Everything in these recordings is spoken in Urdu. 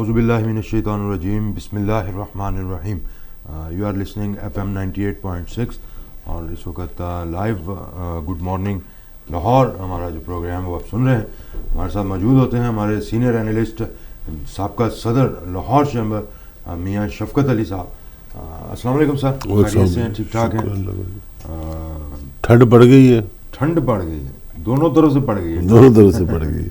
اعوذ باللہ من الشیطان الرجیم بسم اللہ الرحمن الرحیم. یو آر لسننگ FM 98.6 اور اس وقت لائیو گڈ مارننگ لاہور ہمارا جو پروگرام ہے وہ آپ سن رہے ہیں. ہمارے ساتھ موجود ہوتے ہیں ہمارے سینئر اینالسٹ سابقہ صدر لاہور چیمبر میاں شفقت علی صاحب. السلام علیکم سر. خیریت سے ہیں؟ ٹھیک ٹھاک ہیں؟ ٹھنڈ پڑ گئی ہے. ٹھنڈ پڑ گئی ہے, دونوں طرف سے پڑ گئی ہے. دونوں طرف سے پڑ گئی.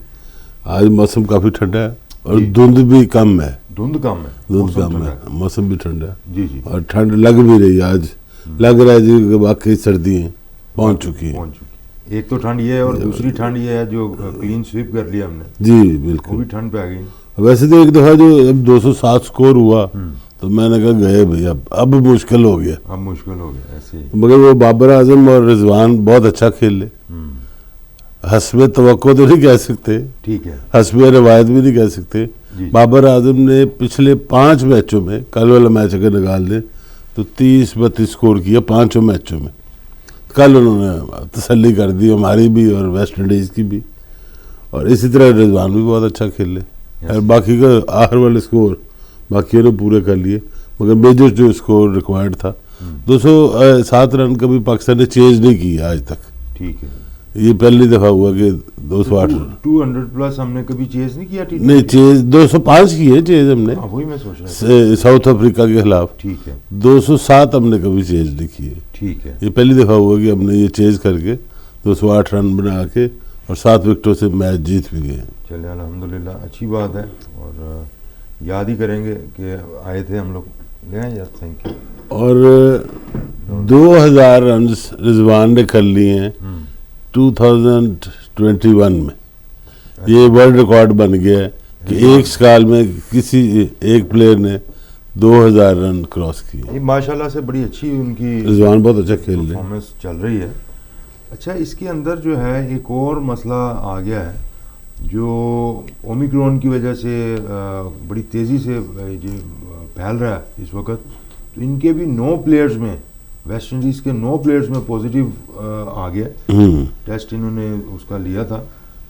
آج موسم کافی ٹھنڈا ہے اور دھند بھی کم ہے. دھند کم ہے, دھند کم ہے, موسم بھی ٹھنڈا ہے. جی جی. اور ٹھنڈ لگ بھی رہی ہے. آج لگ رہا ہے جی کہ واقعی سردیاں پہنچ چکی ہیں. ایک تو ٹھنڈ یہ ہے اور دوسری ٹھنڈ یہ ہے جو کلین سویپ کر لیا ہم نے. جی بالکل, وہ بھی ٹھنڈ پہ آ گئی. ویسے تو ایک دفعہ جو 207 سکور ہوا تو میں نے کہا گئے بھائی اب مشکل ہو گیا. اب مشکل ہو گیا ایسے ہی. مگر وہ بابر اعظم اور رضوان بہت اچھا کھیل لے. حسب توقع تو نہیں کہہ سکتے, ٹھیک ہے, حسب روایت بھی نہیں کہہ سکتے. بابر اعظم نے پچھلے 5 میچوں میں, کل والا میچ اگر نکال دیں تو 30-32 سکور کیا 5 میچوں میں. کل انہوں نے تسلی کر دی ہماری بھی اور ویسٹ انڈیز کی بھی, اور اسی طرح رضوان بھی بہت اچھا کھیل لے. اور باقی کا آخر والے سکور باقیوں نے پورے کر لیے, مگر میجر جو اسکور ریکوائرڈ تھا 207 رن کا بھی پاکستان نے چیز نہیں کیا آج تک. ٹھیک ہے, یہ پہلی دفعہ ہوا کہ 208 رن 200 پلس ہم نے کبھی چیز نہیں کیا. نہیں, چیز 205 کی ہے چیز ہم نے, وہی میں سوچ رہا ساؤتھ افریقہ کے خلاف. ٹھیک ہے, 207 ہم نے کبھی چیز نہیں کی ہے. ٹھیک ہے, یہ پہلی دفعہ ہوا کہ ہم نے یہ چیز کر کے 208 رن بنا کے اور 7 وکٹوں سے میچ جیت بھی گئے. چلے الحمدللہ, اچھی بات ہے. اور یاد ہی کریں گے کہ آئے تھے ہم لوگ, لے آئیں یار. Thank you. اور 2000 رنز رضوان نے کر لیے ہیں 2021 میں. یہ ورلڈ ریکارڈ بن گیا ہے کہ ایک سال میں کسی ایک پلیئر نے 2000 رن کراس کیے. ماشاءاللہ سے بڑی اچھی ان کی رضوان بہت اچھا کھیل رہے ہیں, پرفارمنس چل رہی ہے. اچھا, اس کے اندر جو ہے ایک اور مسئلہ آ گیا ہے جو اومیکرون کی وجہ سے بڑی تیزی سے پھیل رہا ہے اس وقت. تو ان کے بھی 9 پلیئرز میں, ویسٹ انڈیز کے 9 پلیئرز میں پازیٹیو آ گیا. ٹیسٹ انہوں نے اس کا لیا تھا,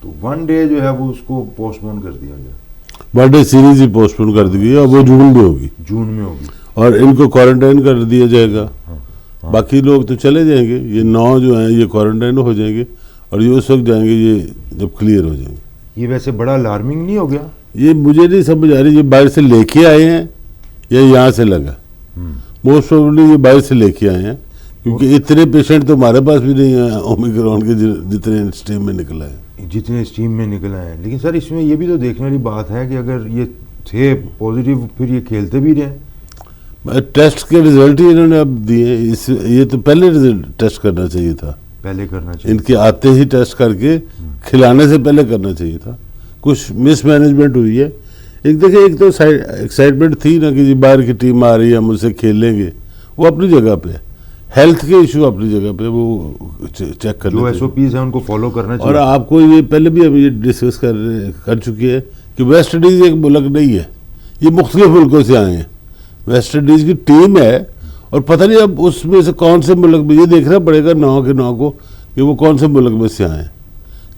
تو 1 ڈے جو ہے وہ اس کو پوسٹ پون کر دیا گیا. 1 ڈے سیریز ہی پوسٹ پون کر دی گئی اور وہ جون میں ہوگی. جون میں ہوگی, اور ان کو کوارنٹائن کر دیا جائے گا. باقی لوگ تو چلے جائیں گے, یہ 9 جو ہیں یہ کوارنٹائن ہو جائیں گے اور یہ اس وقت جائیں گے یہ جب کلیئر ہو جائیں گے. یہ ویسے بڑا الارمنگ نہیں ہو گیا؟ یہ مجھے نہیں سمجھ آ رہی یہ باہر سے لے کے آئے ہیں یا یہاں سے لگا. موسٹ پروبیبلی یہ باہر سے لے کے آئے ہیں, کیونکہ اتنے پیشنٹ تو ہمارے پاس بھی نہیں ہیں اومیکرون کے جتنے اسٹیم میں نکل آئے. جتنے اسٹیم میں نکل آئے ہیں. لیکن سر اس میں یہ بھی تو دیکھنے والی بات ہے کہ اگر یہ تھے پازیٹیو پھر یہ کھیلتے بھی رہے. ٹیسٹ کے رزلٹ ہی انہوں نے اب دیے. یہ تو پہلے ٹیسٹ کرنا چاہیے تھا, پہلے کرنا چاہیے. ان کے آتے ہی ٹیسٹ کر کے کھلانے سے پہلے کرنا چاہیے تھا. کچھ مس مینجمنٹ ہوئی ہے. ایک دیکھیں, ایک تو ایکسائٹمنٹ تھی نا کہ جی باہر کی ٹیم آ رہی ہے ہم اسے کھیلیں گے, وہ اپنی جگہ پہ. ہیلتھ کے ایشو اپنی جگہ پہ, وہ چیک کرنا, جو SOPs ہیں ان کو فالو کرنا چاہیے. اور آپ کو یہ پہلے بھی ہم یہ ڈسکس کر چکے ہیں کہ ویسٹ انڈیز ایک ملک نہیں ہے, یہ مختلف ملکوں سے آئے ہیں. ویسٹ انڈیز کی ٹیم ہے اور پتہ نہیں اب اس میں سے کون سے ملک میں, یہ دیکھنا پڑے گا 9 کے 9 کو کہ وہ کون سے ملک میں سے آئے ہیں.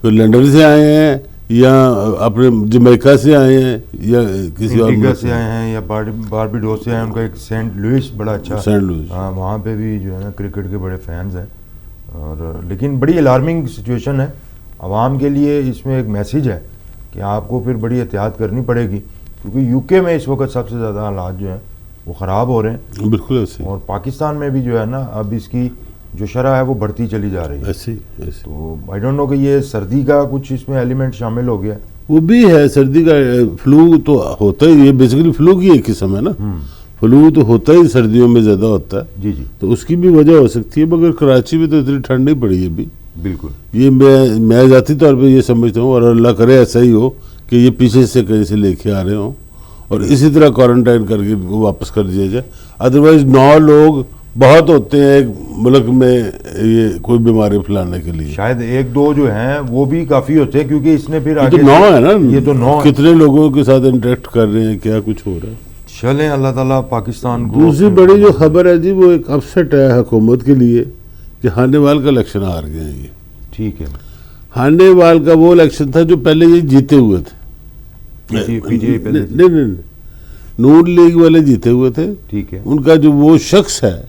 کوئی لنڈن سے آئے ہیں یا اپنے جمیکا سے آئے ہیں یا کسی اور ملک سے آئے ہیں یا باربیڈوس سے آئے ہیں. ان کا ایک سینٹ لوئس بڑا اچھا, سینٹ لوئس, ہاں وہاں پہ بھی جو ہے نا کرکٹ کے بڑے فینز ہیں. اور لیکن بڑی الارمنگ سچویشن ہے عوام کے لیے. اس میں ایک میسیج ہے کہ آپ کو پھر بڑی احتیاط کرنی پڑے گی, کیونکہ UK میں اس وقت سب سے زیادہ حالات جو ہیں وہ خراب ہو رہے ہیں. بالکل ایسے. اور پاکستان میں بھی جو ہے نا اب اس کی جو شرح ہے وہ بڑھتی چلی جا رہی ہے. ایسے. تو آئی ڈونٹ نو کہ یہ سردی کا کچھ اس میں ایلیمنٹ شامل ہو گیا. وہ بھی ہے, سردی کا فلو تو ہوتا ہی, یہ بیسیکلی فلو کی ایک قسم ہے نا. فلو تو ہوتا ہی سردیوں میں زیادہ ہوتا ہے. جی جی. تو اس کی بھی وجہ ہو سکتی ہے, مگر کراچی میں تو اتنی ٹھنڈ نہیں پڑی ہے ابھی. بالکل. یہ میں ذاتی طور پہ یہ سمجھتا ہوں, اور اللہ کرے ایسا ہی ہو کہ یہ پیچھے سے کہیں سے لے کے آ رہے ہوں اور اسی طرح کوارنٹائن کر کے ان کو واپس کر دیا جائے. ادروائز 9 لوگ بہت ہوتے ہیں ایک ملک میں یہ کوئی بیماری پھیلانے کے لیے. شاید 1-2 جو ہیں وہ بھی کافی ہوتے ہیں, کیونکہ اس نے پھر آگے 9 ہے نا. یہ تو 9 کتنے لوگوں کے ساتھ انٹریکٹ کر رہے ہیں, کیا کچھ ہو رہا ہے. چلیں اللہ تعالیٰ پاکستان کو. دوسری بڑی جو خبر ہے جی وہ ایک اپسٹ ہے حکومت کے لیے کہ ہانیوال کا الیکشن ہار گئے ہیں. یہ ٹھیک ہے, ہانیوال کا وہ الیکشن تھا جو پہلے یہ جیتے ہوئے تھے. PTI پہلے نہیں نون لیگ والے جیتے ہوئے تھے، ٹھیک ہے، ان کا جو وہ شخص ہے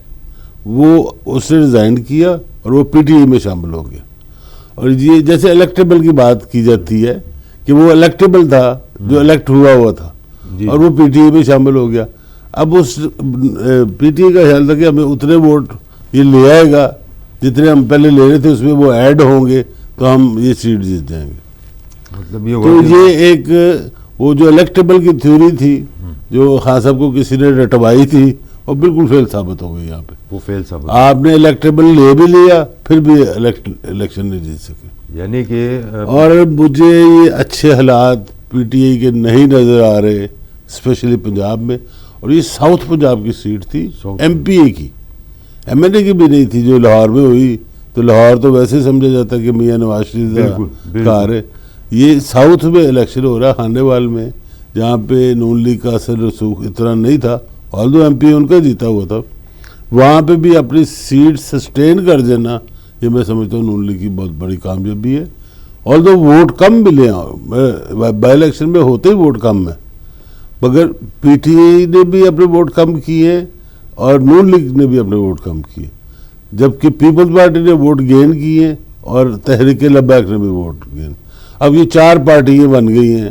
وہ اس نے ریزائن کیا اور وہ پی ٹی آئی میں شامل ہو گیا. اور یہ جیسے الیکٹیبل کی بات کی جاتی ہے کہ وہ الیکٹیبل تھا جو الیکٹ ہوا تھا جی. اور وہ پی ٹی آئی میں شامل ہو گیا. اب اس پی ٹی آئی کا خیال تھا کہ ہمیں اتنے ووٹ یہ لے آئے گا جتنے ہم پہلے لے رہے تھے، اس میں وہ ایڈ ہوں گے تو ہم یہ سیٹ جیت جائیں گے. مطلب یہ تو یہ ایک وہ جو الیکٹیبل کی تھیوری تھی جو خان صاحب کو کسی نے رٹوائی تھی وہ بالکل فیل ثابت ہو گئی. یہاں پہ وہ فیل ثابت، آپ نے الیکٹیبل لے بھی لیا پھر بھی الیکشن نہیں جیت سکے. یعنی کہ اور مجھے یہ اچھے حالات پی ٹی آئی کے نہیں نظر آ رہے اسپیشلی پنجاب میں. اور یہ ساؤتھ پنجاب کی سیٹ تھی، ایم پی اے کی، ایم این اے کی بھی نہیں تھی جو لاہور میں ہوئی. تو لاہور تو ویسے سمجھا جاتا کہ میاں نواز شریف کا ہے. یہ ساؤتھ میں الیکشن ہو رہا خانیوال میں جہاں پہ نون لیگ کا اثر رسوخ اتنا نہیں تھا، آلدو ایم پی ان کا جیتا ہوا تھا. وہاں پہ بھی اپنی سیٹ سسٹین کر دینا یہ میں سمجھتا ہوں نون لیگ کی بہت بڑی کامیابی ہے. آلدو ووٹ کم ملے ہیں، بائی الیکشن میں ہوتے ہی ووٹ کم ہے، مگر پی ٹی آئی نے بھی اپنے ووٹ کم کیے اور نون لیگ نے بھی اپنے ووٹ کم کیے، جبکہ پیپلز پارٹی نے ووٹ گین کیے اور تحریک لبیک نے بھی ووٹ گین. اب یہ 4 پارٹیاں بن گئی ہیں،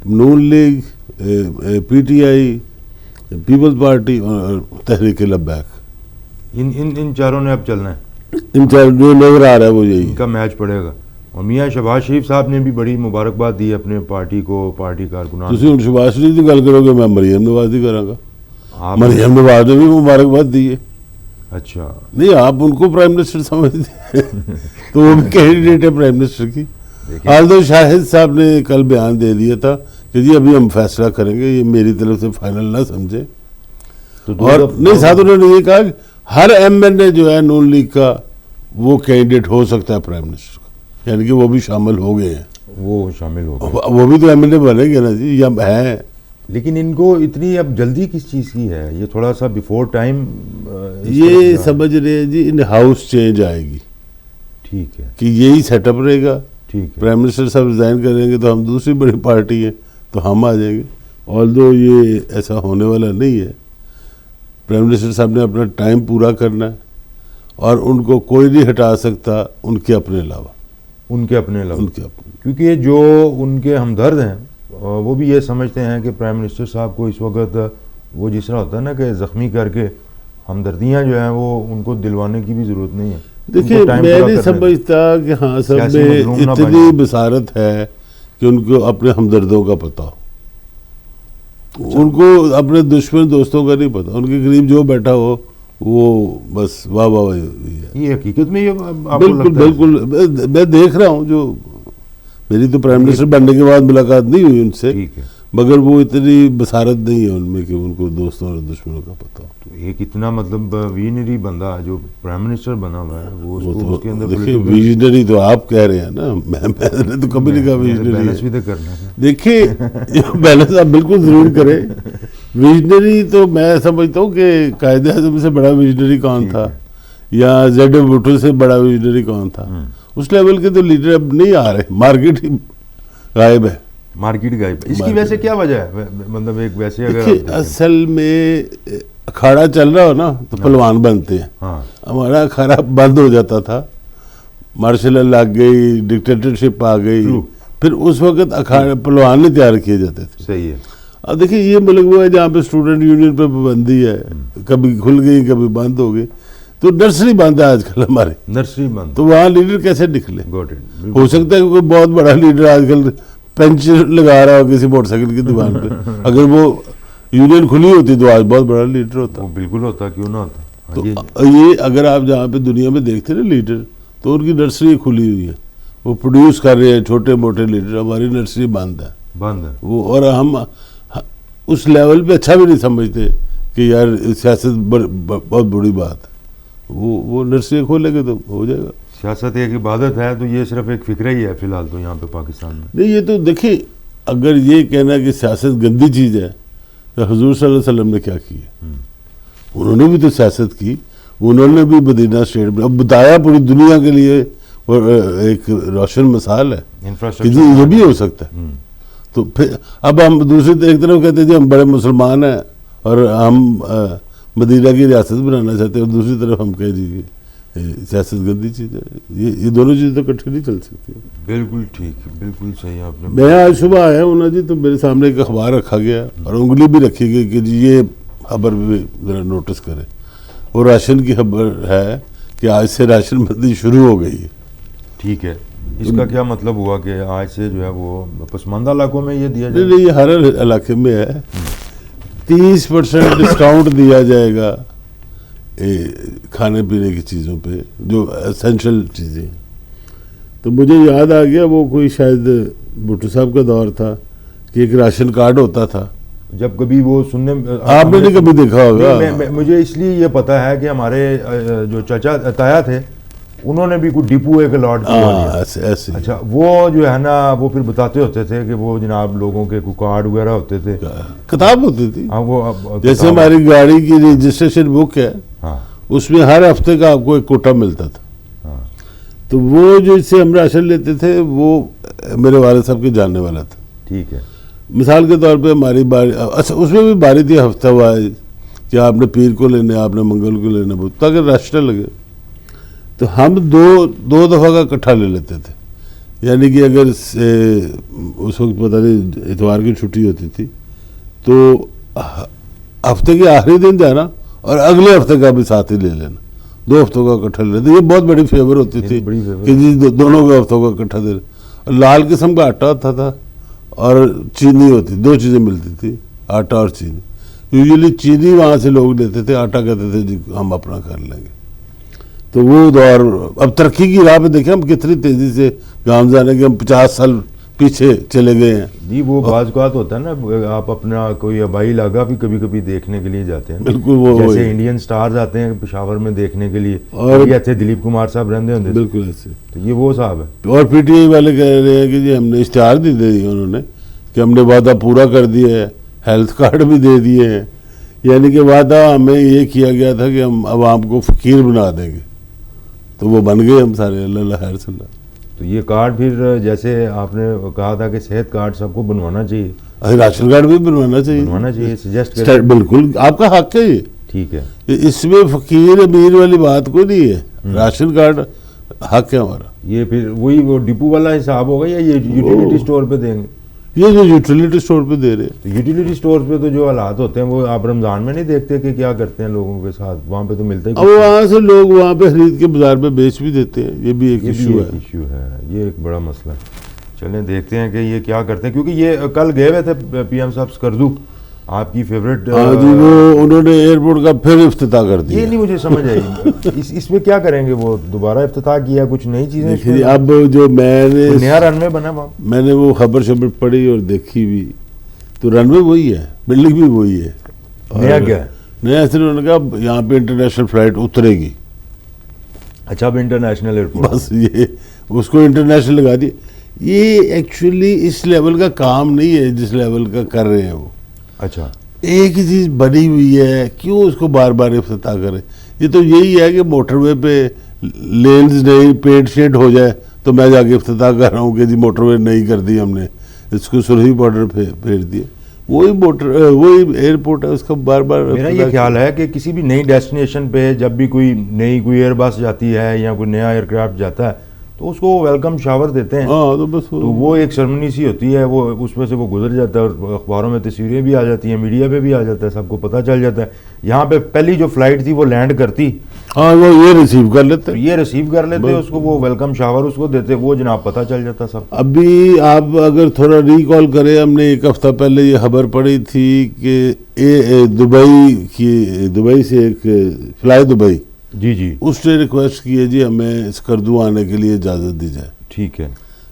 Noon League, P T I, Peoples Party اور تحریک لبیک. ان چاروں نے اب چلنا ہے، ان چار جو نظر آ رہا ہے وہ یہی ان کا میچ پڑے گا. اور میاں شہباز شریف صاحب نے بھی بڑی مبارکباد دی اپنے پارٹی کو، پارٹی کارکنان. تسی ہن شہباز شریف کی گل کرو گے، میں مریم نواز کی کراں گا. آپ مریم نواز نے بھی مبارکباد دی ہے. اچھا نہیں آپ ان کو پرائم منسٹر سمجھتے ہیں تو وہ بھی کینڈیڈیٹ ہے پرائم منسٹر کی. آلدو شاہد صاحب نے کل بیان دے دیا تھا کہ جی ابھی ہم فیصلہ کریں گے، یہ میری طرف سے فائنل نہ سمجھے. اور نہیں ساتھ انہوں نے یہ کہا کہ ہر ایم این اے جو ہے نون لیگ کا وہ کینڈیڈیٹ ہو سکتا ہے پرائم منسٹر کا، یعنی کہ وہ بھی شامل ہو گئے ہیں. وہ شامل ہو گئے، وہ بھی تو ایم این اے بنے گے نا جی، یا ہیں. لیکن ان کو اتنی اب جلدی کس چیز کی ہے؟ یہ تھوڑا سا بیفور ٹائم یہ سمجھ رہے ہیں جی ان ہاؤس چینج آئے گی. ٹھیک ہے، کہ یہی سیٹ اپ رہے گا، ٹھیک ہے. پرائم منسٹر صاحب ریزائن کریں گے تو ہم دوسری بڑی پارٹی ہیں تو ہم آ جائیں گے. آلدو یہ ایسا ہونے والا نہیں ہے. پرائم منسٹر صاحب نے اپنا ٹائم پورا کرنا ہے اور ان کو کوئی نہیں ہٹا سکتا ان کے اپنے علاوہ. ان کے اپنے علاوہ، ان کے اپنے کیونکہ جو ان کے ہمدرد ہیں وہ بھی یہ سمجھتے ہیں کہ پرائم منسٹر صاحب کو اس وقت وہ جس طرح ہوتا ہے نا کہ زخمی کر کے ہمدردیاں جو ہیں وہ ان کو دلوانے کی بھی ضرورت نہیں ہے. دیکھیے میں نہیں سمجھتا کہ ہاں سب میں اتنی بصارت ہے کہ ان کو اپنے ہمدردوں کا پتہ ہو. ان کو اپنے دشمن دوستوں کا نہیں پتا، ان کے قریب جو بیٹھا ہو وہ بس واہ واہ ہے. یہ حقیقت میں یہ بالکل بالکل میں دیکھ رہا ہوں، جو میری تو پرائم منسٹر بننے کے بعد ملاقات نہیں ہوئی ان سے، مگر وہ اتنی بصارت نہیں ہے ان میں کہ ان کو دوستوں اور دشمنوں کا پتہ ہو. ایک اتنا مطلب ویژنری بندہ جو پرائم منسٹر بنا ہوا ہے وہ اس کے اندر دیکھیے ویژنری تو آپ کہہ رہے ہیں نا، میں نے تو کبھی نہیں کہا ویژنری. بیلنس بھی تو کرنا ہے. دیکھیے بیلنس آپ بالکل ضرور کریں. ویژنری تو میں سمجھتا ہوں کہ قائد اعظم سے بڑا ویژنری کون تھا یا زیڈ ایم بھٹو سے بڑا ویژنری کون تھا. اس لیول کے تو لیڈر اب نہیں آ رہے، مارکیٹ ہی غائب ہے. مارکیٹ غائب. اس کی ویسے کیا وجہ ہے؟ مطلب ایک ویسے اگر اصل میں اکھاڑا چل رہا ہو نا تو پہلوان بنتے ہیں. ہمارا اکھاڑا بند ہو جاتا تھا، مارشل لا لگ گئی، ڈکٹیٹرشپ آ گئی، پھر اس وقت اکھاڑے پہلوان نہیں تیار کیے جاتے تھے. صحیح ہے. اب دیکھیے یہ ملک وہ ہے جہاں پہ اسٹوڈنٹ یونین پہ پابندی ہے، کبھی کھل گئی کبھی بند ہو گئی. تو نرسری بند ہے آج کل ہماری، نرسری بند، تو وہاں لیڈر کیسے نکلے؟ ہو سکتا ہے کوئی بہت بڑا لیڈر آج کل پینچ لگا رہا ہو کسی موٹر سائیکل کی دکان پہ، اگر وہ یونین کھلی ہوتی تو آج بہت بڑا لیڈر ہوتا. بالکل ہوتا، کیوں نہ ہوتا. تو یہ اگر آپ جہاں پہ دنیا میں دیکھتے نا لیڈر، تو ان کی نرسری کھلی ہوئی ہے، وہ پروڈیوس کر رہے ہیں چھوٹے موٹے لیڈر. ہماری نرسری بند ہے، بند ہے وہ. اور ہم اس لیول پہ اچھا بھی نہیں سمجھتے کہ یار سیاست بہت بڑی بات ہے. وہ نرسری کھولے گے تو ہو جائے گا. سیاست ایک عبادت ہے تو یہ صرف ایک فکرہ ہی ہے فی الحال تو یہاں پہ پاکستان میں. نہیں یہ تو دیکھیں، اگر یہ کہنا کہ سیاست گندی چیز ہے تو حضور صلی اللہ علیہ وسلم نے کیا کیا؟ انہوں نے بھی تو سیاست کی. انہوں نے بھی مدینہ اسٹیٹ میں اب بتایا پوری دنیا کے لیے ایک روشن مثال ہے کہ یہ بھی ہو سکتا ہے. تو پھر اب ہم دوسری ایک طرف کہتے ہیں جی ہم بڑے مسلمان ہیں اور ہم مدینہ کی ریاست بنانا چاہتے ہیں، اور دوسری طرف ہم کہیں جی سیاست گندی چیز ہے. یہ دونوں چیزیں تو اکٹھی نہیں چل سکتی. بالکل ٹھیک، بالکل صحیح آپ نے. میں آج صبح آیا ہوں نا جی، تو میرے سامنے ایک اخبار رکھا گیا اور انگلی بھی رکھی گئی کہ جی یہ خبر بھی ذرا نوٹس کریں. وہ راشن کی خبر ہے کہ آج سے راشن بندی شروع ہو گئی ہے. ٹھیک ہے، اس کا کیا مطلب ہوا کہ آج سے جو ہے وہ پسماندہ علاقوں میں یہ دیا جائے؟ نہیں، یہ ہر علاقے میں ہے. 30% ڈسکاؤنٹ دیا جائے گا کھانے پینے کی چیزوں پہ جو اسینشل چیزیں. تو مجھے یاد آ گیا وہ کوئی شاید بھٹو صاحب کا دور تھا کہ ایک راشن کارڈ ہوتا تھا. جب کبھی وہ سننے آپ نے نہیں کبھی دیکھا ہوگا. مجھے اس لیے یہ پتا ہے کہ ہمارے جو چچا تایا تھے انہوں نے بھی کوئی ڈپو ایک الاٹ کیا. ایسے. اچھا، وہ جو ہے نا وہ پھر بتاتے ہوتے تھے کہ وہ جناب لوگوں کے کوئی کارڈ وغیرہ ہوتے تھے، کتاب ہوتی تھی. ہاں وہ جیسے ہماری گاڑی کی رجسٹریشن بک ہے، ہاں اس میں ہر ہفتے کا آپ کو ایک کوٹا ملتا تھا. ہاں تو وہ جو اس سے ہم راشن لیتے تھے وہ میرے والد صاحب کے جاننے والا تھا. ٹھیک ہے. مثال کے طور پہ ہماری باری، اچھا اس میں بھی باری تھی ہفتہ وائز کہ آپ نے پیر کو لینا، آپ نے منگل کو لینا، تاکہ راشن لگے. تو ہم دو دفعہ کا اکٹھا لے لیتے تھے. یعنی کہ اگر اس وقت پتہ نہیں اتوار کی چھٹی ہوتی تھی تو ہفتے کے آخری دن جانا اور اگلے ہفتے کا بھی ساتھ ہی لے لینا. 2 ہفتوں کا اکٹھا لے لیتے. یہ بہت بڑی فیور ہوتی تھی کہ جی دونوں کے ہفتوں کا اکٹھا دے لیں. اور لال قسم کا آٹا ہوتا تھا اور چینی ہوتی، 2 چیزیں ملتی تھی، آٹا اور چینی. یوزلی چینی وہاں سے لوگ لیتے تھے، آٹا کہتے تھے جی ہم اپنا کر لیں گے. تو وہ دور اب ترقی کی راہ پہ دیکھیں ہم کتنی تیزی سے گامزن ہے کہ ہم 50 سال پیچھے چلے گئے ہیں. جی وہ بعض اوقات ہوتا ہے نا، آپ اپنا کوئی آبائی علاقہ بھی کبھی کبھی دیکھنے کے لیے جاتے ہیں. بالکل وہ جیسے انڈین سٹارز آتے ہیں پشاور میں دیکھنے کے لیے، اور یہ تھے دلیپ کمار صاحب رہندے ہوتے. بالکل ایسے. تو یہ وہ صاحب ہے. اور پی ٹی آئی والے کہہ رہے ہیں کہ جی ہم نے اشتہار بھی دے دیا انہوں نے کہ ہم نے وعدہ پورا کر دیا ہے، ہیلتھ کارڈ بھی دے دیے ہیں. یعنی کہ وعدہ ہمیں یہ کیا گیا تھا کہ ہم عوام کو فقیر بنا دیں گے، تو وہ بن گئے ہم سارے. اللہ خیر صلی اللہ. تو یہ کارڈ پھر جیسے آپ نے کہا تھا کہ صحت کارڈ سب کو بنوانا چاہیے، راشن کارڈ بھی بنوانا چاہیے، سجیسٹ کریں. بالکل آپ کا حق ہے یہ. ٹھیک ہے. اس میں فقیر امیر والی بات کوئی نہیں ہے. راشن کارڈ حق ہے ہمارا. یہ پھر وہی وہ ڈپو والا حساب ہوگا یا یہ یوٹیلیٹی اسٹور پہ دیں گے؟ یہ جو یوٹیلیٹی اسٹور پہ دے رہے ہیں. تو یوٹیلیٹی اسٹور پہ تو جو حالات ہوتے ہیں وہ آپ رمضان میں نہیں دیکھتے کہ کیا کرتے ہیں لوگوں کے ساتھ؟ وہاں پہ تو ملتا ہی. اب وہاں سے لوگ وہاں پہ خرید کے بازار میں بیچ بھی دیتے ہیں. یہ بھی ایک ایشو ہے. یہ ایک بڑا مسئلہ ہے. چلیں دیکھتے ہیں کہ یہ کیا کرتے ہیں، کیونکہ یہ کل گئے ہوئے تھے پی ایم صاحب اسکردو، آپ کی فیوریٹ. ہاں جی، وہ انہوں نے ایئرپورٹ کا پھر افتتاح کر دیا. یہ نہیں مجھے سمجھ آئی اس میں کیا کریں گے؟ وہ دوبارہ افتتاح کیا، کچھ نئی چیزیں؟ اب جو میں نے نیا رن وے بنا، میں نے وہ خبر پڑھی اور دیکھی بھی، تو رن وے وہی ہے، بلڈنگ بھی وہی ہے. نیا کیا ہے؟ نیا اس نے کہا یہاں پہ انٹرنیشنل فلائٹ اترے گی. اچھا، اب انٹرنیشنل ایئرپورٹ، بس یہ اس کو انٹرنیشنل لگا دی. یہ ایکچولی اس لیول کا کام نہیں ہے جس لیول کا کر رہے ہیں وہ. اچھا، ایک ہی چیز بنی ہوئی ہے، کیوں اس کو بار بار افتتاح کریں؟ یہ تو یہی ہے کہ موٹر وے پہ لینز نہیں پیڈ شیڈ ہو جائے تو میں جا کے افتتاح کر رہا ہوں کہ جی موٹر وے نہیں کر دی ہم نے، اس کو سرحدی بارڈر پہ پھیر دیے. وہی ایئرپورٹ ہے، اس کا بار بار. میرا یہ خیال ہے کہ کسی بھی نئی ڈیسٹینیشن پہ جب بھی کوئی ایئر بس جاتی ہے یا کوئی نیا ایئر کرافٹ جاتا ہے تو اس کو ویلکم شاور دیتے ہیں. ہاں، تو بس تو وہ ایک سرمنی سی ہوتی ہے، وہ اس میں سے وہ گزر جاتا ہے اور اخباروں میں تصویریں بھی آ جاتی ہیں، میڈیا پہ بھی آ جاتا ہے، سب کو پتہ چل جاتا ہے. یہاں پہ پہلی جو فلائٹ تھی وہ لینڈ کرتی، ہاں وہ یہ ریسیو کر لیتے، اس کو وہ ویلکم شاور اس کو دیتے، وہ جناب پتہ چل جاتا سب. ابھی آپ اگر تھوڑا ریکال کریں، ہم نے ایک ہفتہ پہلے یہ خبر پڑھی تھی کہ دبئی سے ایک فلائی دبئی، جی اس نے ریکویسٹ کی ہے جی ہمیں اسکردو آنے کے لیے اجازت دی جائے. ٹھیک ہے.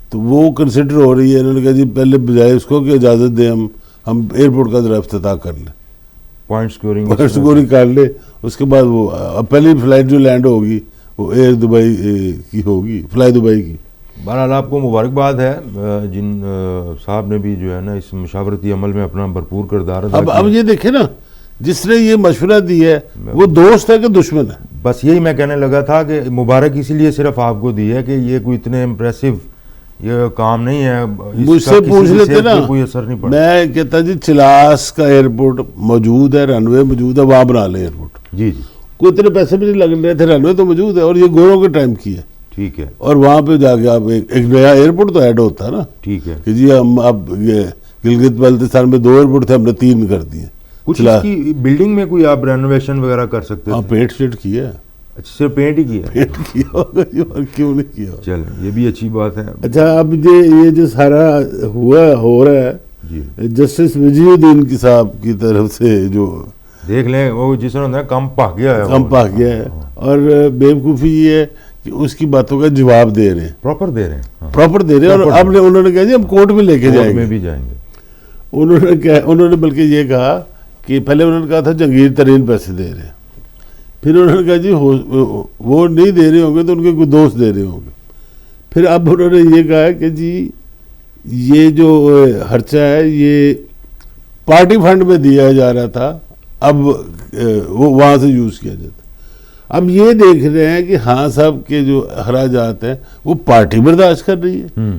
تو وہ کنسیڈر ہو رہی ہے. انہوں نے کہا جی پہلے بجائے اس کو کہ اجازت دیں ہم ایئرپورٹ کا ذرا افتتاح کر لیں، پوائنٹ سکورنگ کر لیں. اس کے بعد وہ پہلی فلائٹ جو لینڈ ہوگی وہ ایئر دبئی کی ہوگی، فلائی دبئی کی. بہرحال آپ کو مبارکباد ہے، جن صاحب نے بھی جو ہے نا اس مشاورتی عمل میں اپنا بھرپور کردار ادا کیا. اب یہ دیکھیں نا، جس نے یہ مشورہ دی ہے وہ دوست ہے کہ دشمن ہے؟ بس یہی میں کہنے لگا تھا کہ مبارک اسی لیے صرف آپ کو دی ہے کہ یہ کوئی اتنے امپریسو یہ کام نہیں ہے. مجھ سے پوچھ لیتے نا, کوئی اثر نہیں پڑا. میں کہتا جی چلاس کا ایئرپورٹ موجود ہے, رن وے موجود ہے, وہاں بنا لیں ایئرپورٹ. جی جی کوئی اتنے پیسے بھی نہیں لگ رہے تھے, رن وے تو موجود ہے, اور یہ گوروں کے ٹائم کی ہے. ٹھیک ہے. اور وہاں پہ جا کے آپ ایک نیا ایئرپورٹ تو ایڈ ہوتا ہے نا. ٹھیک ہے. کہ جی ہم اب یہ گلگت بلتستان میں 2 ایئرپورٹ تھے, ہم نے 3 کر دیے. کچھ اس کی بلڈنگ میں کوئی آپ رینوویشن وغیرا کر سکتے ہاں, تھے؟ پینٹ شیٹ کیا ہے. اچھا, صرف پینٹ ہی کیا؟ پینٹ کیا ہوگا جی, اور کیوں نہیں کیا. چلیں یہ بھی اچھی بات ہے. اچھا, اب یہ جو سارا ہو رہا ہے جی جسٹس وجی الدین کی صاحب کی طرف سے, جو دیکھ لیں وہ جس طرح کم پاک گیا ہے, کم پا گیا ہے, اور بیوقوفی یہ ہے کہ اس کی باتوں کا جواب دے رہے ہیں, پراپر دے رہے ہیں, پراپر دے رہے ہیں. اور اب انہوں نے کہا جی ہم کورٹ میں لے کے جائیں میں گے. بھی جائیں گے. انہوں نے بلکہ یہ کہا کہ پہلے انہوں نے کہا تھا جہانگیر ترین پیسے دے رہے ہیں, پھر انہوں نے کہا جی وہ نہیں دے رہے ہوں گے تو ان کے کوئی دوست دے رہے ہوں گے. پھر اب انہوں نے یہ کہا ہے کہ جی یہ جو خرچہ ہے یہ پارٹی فنڈ میں دیا جا رہا تھا, اب وہ وہاں سے یوز کیا جاتا. اب یہ دیکھ رہے ہیں کہ ہاں صاحب کے جو اخراجات ہیں وہ پارٹی برداشت کر رہی ہے,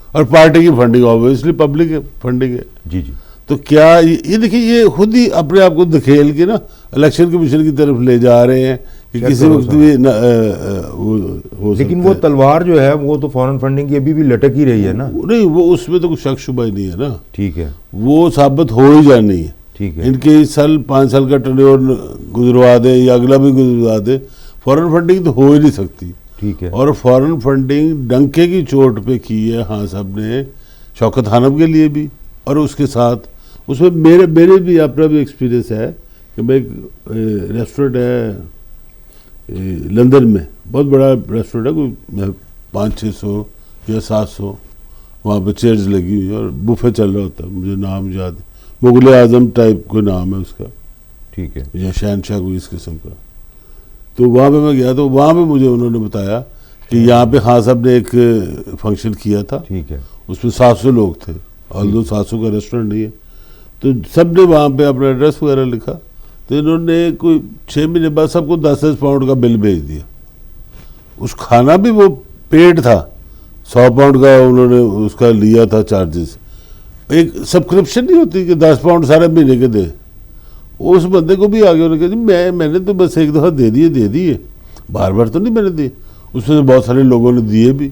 اور پارٹی کی فنڈنگ آبویسلی پبلک فنڈنگ ہے. جی جی. تو کیا یہ دیکھیے, یہ خود ہی اپنے آپ کو دھکیل کے نا الیکشن کمیشن کی طرف لے جا رہے ہیں کہ کسی وقت بھی ہو. لیکن وہ تلوار جو ہے وہ تو فورن فنڈنگ کی ابھی بھی لٹک ہی رہی ہے نا. نہیں, وہ اس میں تو کوئی شک شبہ ہی نہیں ہے نا. ٹھیک ہے. وہ ثابت ہو ہی جانی ہے. ٹھیک ہے. ان کے اس سال 5 سال کا ٹرن اوور گزروا دیں یا اگلا بھی گزروا دیں, فورن فنڈنگ تو ہو ہی نہیں سکتی. ٹھیک ہے. اور فورن فنڈنگ ڈنکے کی چوٹ پہ کی ہے ہاں صاحب نے, شوکت خانم کے لیے بھی, اور اس کے ساتھ اس میں میرے بھی اپنا بھی ایکسپیرینس ہے کہ میں ایک ریسٹورنٹ ہے لندن میں, بہت بڑا ریسٹورنٹ ہے, کوئی 500-600 یا 700 وہاں پہ چیئرز لگی ہوئی, اور بوفے چل رہا ہوتا ہے, مجھے نام یاد ہے, مغل اعظم ٹائپ کوئی نام ہے اس کا. ٹھیک ہے. یا شہنشاہ کوئی اس قسم کا. تو وہاں پہ میں گیا تو وہاں پہ مجھے انہوں نے بتایا کہ یہاں پہ خان صاحب نے ایک فنکشن کیا تھا. ٹھیک ہے. اس میں 700 لوگ تھے, اور 700 کا ریسٹورنٹ نہیں ہے, تو سب نے وہاں پہ اپنا ایڈریس وغیرہ لکھا. تو انہوں نے کوئی 6 مہینے بعد سب کو 10-10 پاؤنڈ کا بل بھیج دیا. اس کھانا بھی وہ پیڈ تھا, 100 پاؤنڈ کا انہوں نے اس کا لیا تھا چارجز. ایک سبسکرپشن نہیں ہوتی کہ 10 پاؤنڈ سارے مہینے کے دے. اس بندے کو بھی آگے انہوں نے کہا میں نے تو بس ایک دفعہ دے دیے, بار بار تو نہیں میں نے دیے. اس میں سے بہت سارے لوگوں نے دیے بھی,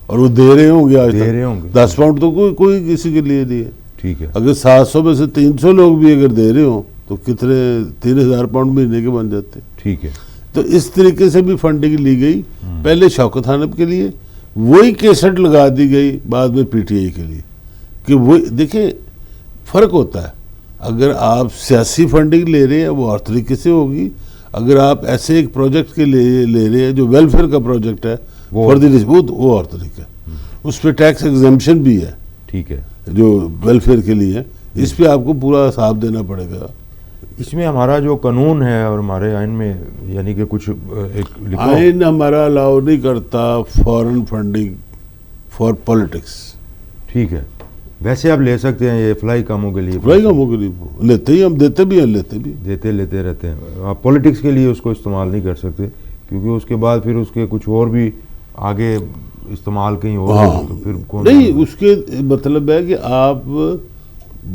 اور وہ دے رہے ہوں گے آج تک. 10 پاؤنڈ تو کوئی کسی کے لیے دیے. ٹھیک ہے. اگر 700 میں سے 300 لوگ بھی اگر دے رہے ہوں تو کتنے 3000 پاؤنڈ مہینے کے بن جاتے. ٹھیک ہے. تو اس طریقے سے بھی فنڈنگ لی گئی. پہلے شوکت خانم کے لیے وہی کیسٹ لگا دی گئی, بعد میں پی ٹی آئی کے لیے. کہ وہ دیکھیں فرق ہوتا ہے, اگر آپ سیاسی فنڈنگ لے رہے ہیں وہ اور طریقے سے ہوگی. اگر آپ ایسے ایک پروجیکٹ کے لیے لے رہے ہیں جو ویلفیئر کا پروجیکٹ ہے وہ اور طریقہ, اس پہ ٹیکس ایگزمپشن بھی ہے. ٹھیک ہے. جو ویلفیئر کے لیے, اس پہ آپ کو پورا حساب دینا پڑے گا. اس میں ہمارا جو قانون ہے اور ہمارے آئین میں یعنی کہ کچھ ایک آئین ہمارا الاؤ نہیں کرتا فورن فنڈنگ فار پولیٹکس. ٹھیک ہے. ویسے آپ لے سکتے ہیں یہ فلائی کاموں کے لیے. فلائی کاموں کے لیے لیتے ہی, ہم دیتے بھی ہیں, لیتے رہتے ہیں. آپ پولیٹکس کے لیے اس کو استعمال نہیں کر سکتے, کیونکہ اس کے بعد پھر اس کے کچھ اور بھی آگے استعمال کہیں اور. ہاں تو پھر کون نہیں, اس کے مطلب ہے کہ آپ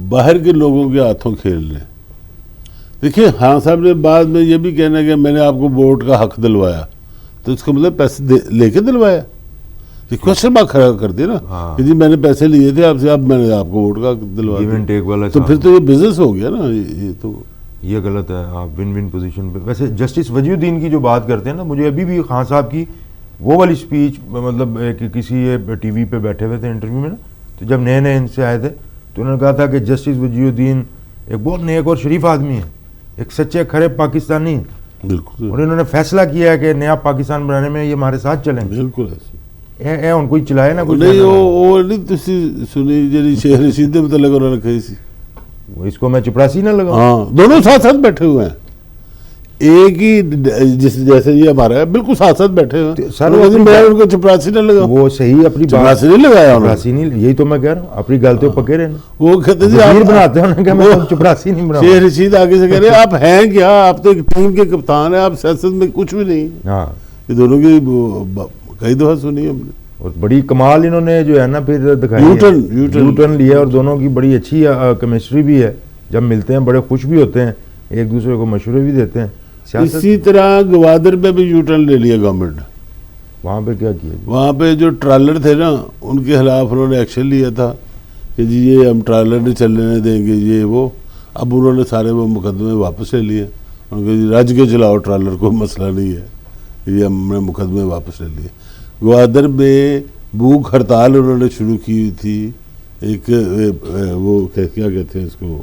باہر کے لوگوں کے ہاتھوں کھیل رہے ہیں. دیکھیے خان صاحب نے بعد میں یہ بھی کہنا کہ میں نے آپ کو ووٹ کا حق دلوایا, تو اس کا مطلب پیسے لے کے دلوایا. یہ کوشچن مارک کھڑا کر دیا نا کہ جی میں نے پیسے لیے تھے آپ سے, اب میں نے آپ کو ووٹ کا دلوا دیا, تو پھر تو یہ بزنس ہو گیا نا. یہ غلط ہے. آپ ون ون پوزیشن پہ. ویسے جسٹس وجی الدین کی جو بات کرتے ہیں نا, مجھے ابھی بھی خان صاحب کی وہ والی اسپیچ, مطلب کسی ٹی وی پہ بیٹھے ہوئے تھے انٹرویو میں نا, تو جب نئے ان سے آئے تھے تو انہوں نے کہا تھا کہ جسٹس وجی الدین ایک بہت نیک اور شریف آدمی ہے, ایک سچے کھرے پاکستانی ہیں. بالکل. اور انہوں نے فیصلہ کیا ہے کہ نیا پاکستان بنانے میں یہ ہمارے ساتھ چلیں. بالکل ایسے ان کو چلائے نا کچھ نہیں. وہ نہیں تسی سنی جی شیخ رشید کے متعلق انہوں نے کہی سی, اس کو میں چپراسی نہ لگا. ہاں, دونوں ساتھ ساتھ بیٹھے ہوئے ہیں, ایک ہی جیسے یہ ہمارا ہے بالکل ساتھ ساتھ بیٹھے ہوئے ہیں. میں ان کو چپراسی نہ لگا. وہ صحیح اپنی چپراسی نہیں لگایا, چپراسی نہیں, یہی تو میں کہہ رہا ہوں, اپنی غلطیوں پکے رہے. وہ کہتے ہیں آپ بناتے ہیں, چپراسی نہیں بنا. شیخ رشید آگے سے کہہ رہے آپ ہیں کیا, آپ تو ایک ٹیم کے کپتان ہیں, آپ سیاست میں کچھ بھی نہیں. ہاں, یہ دونوں کی کئی دفعہ سنی ہم نے. اور بڑی کمال انہوں نے جو ہے نا پھر دکھائی ہے، یو ٹرن لیا اور دونوں کی بڑی اچھی کیمسٹری بھی ہے، جب ملتے ہیں بڑے خوش بھی ہوتے ہیں، ایک دوسرے کو مشورے بھی دیتے ہیں. اسی طرح گوادر میں بھی یو ٹرن لے لیا گورنمنٹ نے. وہاں پہ کیا کیا؟ وہاں پہ جو ٹرالر تھے نا ان کے خلاف انہوں نے ایکشن لیا تھا کہ جی یہ ہم ٹرالر نہیں چلنے دیں گے یہ وہ. اب انہوں نے سارے وہ مقدمے واپس لے لیے. ان کے جی رج کے چلاؤ ٹرالر، کوئی مسئلہ نہیں ہے، یہ ہم نے مقدمے واپس لے لیے. گوادر میں بھوک ہڑتال انہوں نے شروع کی ہوئی تھی، ایک وہ کیا کہتے ہیں اس کو،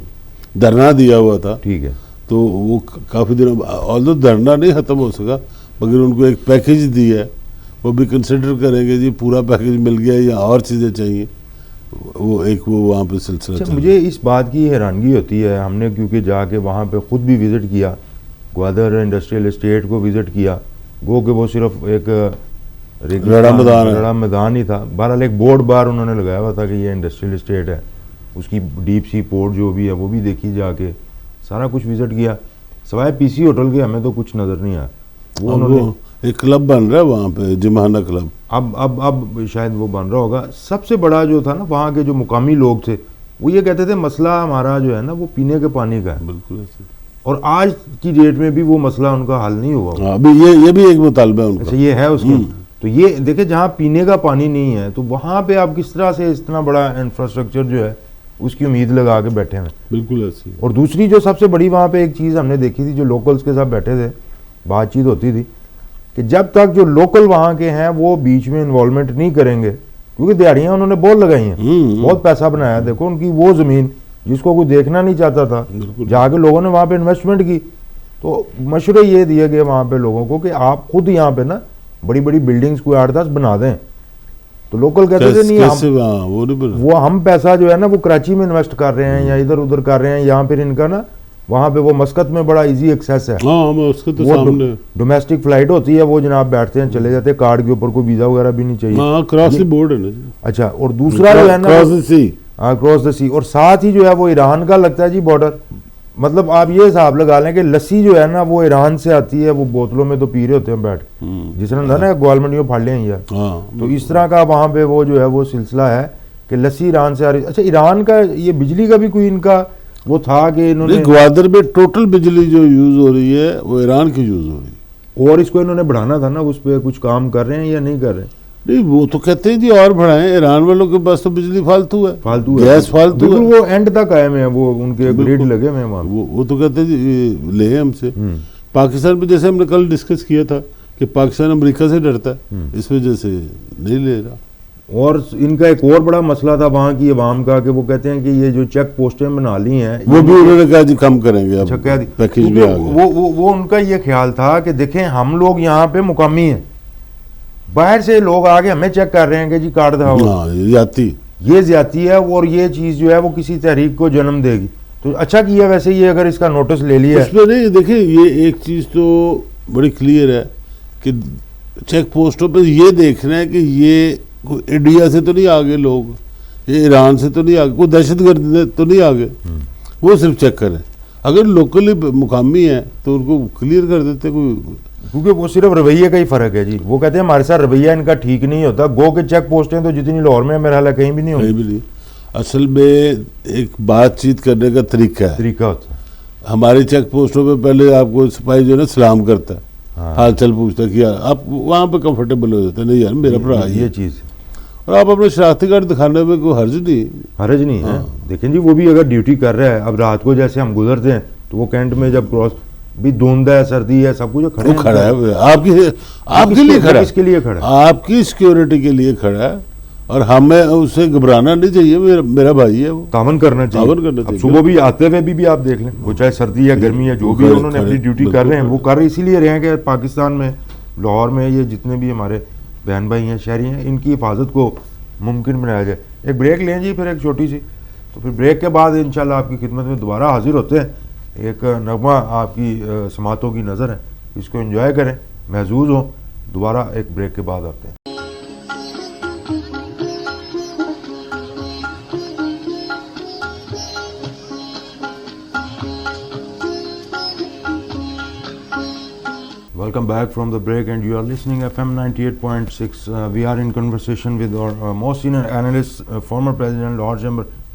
دھرنا دیا ہوا تھا. ٹھیک ہے. تو وہ کافی دنوں آلدو دھرنا نہیں ختم ہو سکا، مگر ان کو ایک پیکیج دی ہے، وہ بھی کنسیڈر کریں گے جی پورا پیکیج مل گیا یا اور چیزیں چاہیے. وہ ایک وہ وہاں پہ سلسلہ چل. مجھے اس بات کی حیرانگی ہوتی ہے، ہم نے کیونکہ جا کے وہاں پہ خود بھی وزٹ کیا، گوادر انڈسٹریل اسٹیٹ کو وزٹ کیا، گو کہ وہ صرف ایک رڑا میدان ہی تھا. بہرحال ایک بورڈ بار انہوں نے لگایا ہوا تھا کہ یہ انڈسٹریل اسٹیٹ ہے، اس کی ڈیپ سی پورٹ جو بھی ہے وہ بھی دیکھی جا کے، سارا کچھ وزٹ کیا. سوائے پی سی ہوٹل کے ہمیں تو کچھ نظر نہیں آیا. وہ انہوں نے ایک کلب بن رہا ہے وہاں پہ، جمہانہ کلب. اب شاید وہ بن رہا ہوگا. سب سے بڑا جو تھا نا وہاں کے جو مقامی لوگ تھے وہ یہ کہتے تھے مسئلہ ہمارا جو ہے نا وہ پینے کے پانی کا ہے. بالکل ایسے. اور آج کی ڈیٹ میں بھی وہ مسئلہ ان کا حل نہیں ہوا. ابھی یہ بھی ایک مطالبہ ہے ان کا. اچھا یہ ہے اس کا. تو یہ دیکھیں جہاں پینے کا پانی نہیں ہے تو وہاں پہ آپ کس طرح سے اتنا بڑا انفراسٹرکچر جو ہے اس کی امید لگا کے بیٹھے ہیں. بالکل ایسے. اور دوسری جو سب سے بڑی وہاں پہ ایک چیز ہم نے دیکھی تھی، جو لوکلز کے ساتھ بیٹھے تھے بات چیت ہوتی تھی کہ جب تک جو لوکل وہاں کے ہیں وہ بیچ میں انوالومنٹ نہیں کریں گے، کیونکہ دیہڑیاں انہوں نے بہت لگائی ہیں، بہت پیسہ بنایا. دیکھو ان کی وہ زمین جس کو کوئی دیکھنا نہیں چاہتا تھا، جا کے لوگوں نے وہاں پہ انویسٹمنٹ کی. تو مشورے یہ دیے گئے وہاں پہ لوگوں کو کہ آپ خود یہاں پہ نا بڑی بڑی بلڈنگز کوئی 8-10 بنا دیں. تو لوکل کہتے تھے نہیں، وہ ہم پیسہ جو ہے نا وہ کراچی میں انویسٹ کر رہے ہیں یا ادھر ادھر کر رہے ہیں، یہاں پھر ان کا نا وہاں پہ وہ مسقط میں بڑا ایزی ایکسیس ہے. ڈومیسٹک فلائٹ ہوتی ہے، وہ جناب بیٹھتے ہیں چلے جاتے ہیں، کارڈ کے اوپر کوئی ویزا وغیرہ بھی نہیں چاہیے. کراس دی بورڈ ہے نا. اچھا. اور دوسرا جو ہے نا کراس دا سی، اور ساتھ ہی جو ہے وہ ایران کا لگتا ہے جی بارڈر. مطلب آپ یہ حساب لگا لیں کہ لسی جو ہے نا وہ ایران سے آتی ہے، وہ بوتلوں میں تو پی رہے ہوتے ہیں بیٹھ، جس نے نا گوالمنڈیوں پھاڑ لیں یار. تو اس طرح کا وہاں پہ وہ جو ہے وہ سلسلہ ہے کہ لسی ایران سے آ رہی. اچھا ایران کا یہ بجلی کا بھی کوئی ان کا وہ تھا کہ انہوں نے گوادر میں ٹوٹل بجلی جو یوز ہو رہی ہے وہ ایران کی یوز ہو رہی ہے، اور اس کو انہوں نے بڑھانا تھا نا، اس پہ کچھ کام کر رہے ہیں یا نہیں کر رہے؟ نہیں وہ تو کہتے ہیں جی اور بڑھائیں، ایران والوں کے پاس تو بجلی فالتو ہے، گیس فالتو ہے. وہ اینڈ تک آئے ہیں، وہ ان کے گریڈ لگے ہوئے ہیں وہاں. وہ تو کہتے ہیں جی لیں ہم سے. پاکستان میں جیسے ہم نے کل ڈسکس کیا تھا کہ پاکستان امریکہ سے ڈرتا ہے، اس وجہ سے نہیں لے رہا. اور ان کا ایک اور بڑا مسئلہ تھا وہاں کی عوام کا کہ وہ کہتے ہیں کہ یہ جو چیک پوسٹیں بنا لی ہیں وہ بھی انہوں نے کہا جی کم کریں گے. اچھا کہہ دی پیکیج بھی آ گیا. وہ ان کا یہ خیال تھا کہ دیکھیں ہم لوگ یہاں پہ مقامی ہیں، باہر سے لوگ آگے ہمیں چیک کر رہے ہیں کہ جی کارڈ دکھاؤ. یہ زیادتی ہے اور یہ چیز جو ہے وہ کسی تحریک کو جنم دے گی. تو اچھا کیا ویسے یہ اگر اس کا نوٹس لے لیا اس پہ. نہیں دیکھیں یہ ایک چیز تو بڑی کلیئر ہے کہ چیک پوسٹوں پہ یہ دیکھنا ہے کہ یہ انڈیا سے تو نہیں آگے لوگ، یہ ایران سے تو نہیں آگے، کوئی دہشت گرد تو نہیں آگے، وہ صرف چیک کریں. اگر لوکلی مقامی ہیں تو ان کو کلیئر کر دیتے کوئی، کیونکہ وہ صرف رویے کا ہی فرق ہے جی. وہ کہتے ہیں ہمارے ساتھ رویہ ان کا ٹھیک نہیں ہوتا. گو کے چیک پوسٹیں تو جتنی لاہور میں میرا حال ہے کہیں بھی نہیں ہوتی. کہیں بھی نہیں. اصل میں ایک بات چیت کرنے کا طریقہ ہوتا ہے. ہمارے چیک پوسٹوں پہ پہلے آپ کو سپاہی جو ہے نا سلام کرتا ہے، حال چل پوچھتا ہے کہ آپ وہاں پہ کمفرٹیبل ہو جاتا ہے، نہیں یار میرا بھرا یہ چیز. اور آپ اپنے شناختی کارڈ دکھانے میں کوئی حرج نہیں ہے. دیکھیں جی وہ بھی اگر ڈیوٹی کر رہا ہے، اب رات کو جیسے ہم گزرتے ہیں تو وہ کینٹ میں جب کراس بھی دھند ہے، سردی ہے، سب کچھ کھڑا ہے آپ کے لیے کھڑا ہے، اس کے لیے کھڑا ہے، آپ کی سیکیورٹی کے لیے کھڑا ہے. اور ہمیں اسے گھبرانا نہیں چاہیے، میرا بھائی ہے، وہ تعاون کرنا چاہیے. صبح بھی آتے ہوئے بھی آپ دیکھ لیں، وہ چاہے سردی یا گرمی ہے جو بھی انہوں نے اپنی ڈیوٹی کر رہے ہیں، وہ کر اسی لیے رہے ہیں کہ پاکستان میں لاہور میں یہ جتنے بھی ہمارے بہن بھائی ہیں، شہری ہیں، ان کی حفاظت کو ممکن بنایا جائے. ایک بریک لیں جی پھر ایک چھوٹی سی، تو پھر بریک کے بعد انشاءاللہ آپ کی خدمت میں دوبارہ حاضر ہوتے ہیں. ایک نغمہ آپ کی سماعتوں کی نظر ہے، اس کو انجوائے کریں، محظوظ ہوں. دوبارہ ایک بریک کے بعد آتے ہیں. Welcome back from the break, and you are listening FM 98.6. We are in conversation with our most senior analyst, former president Lahore Chamber,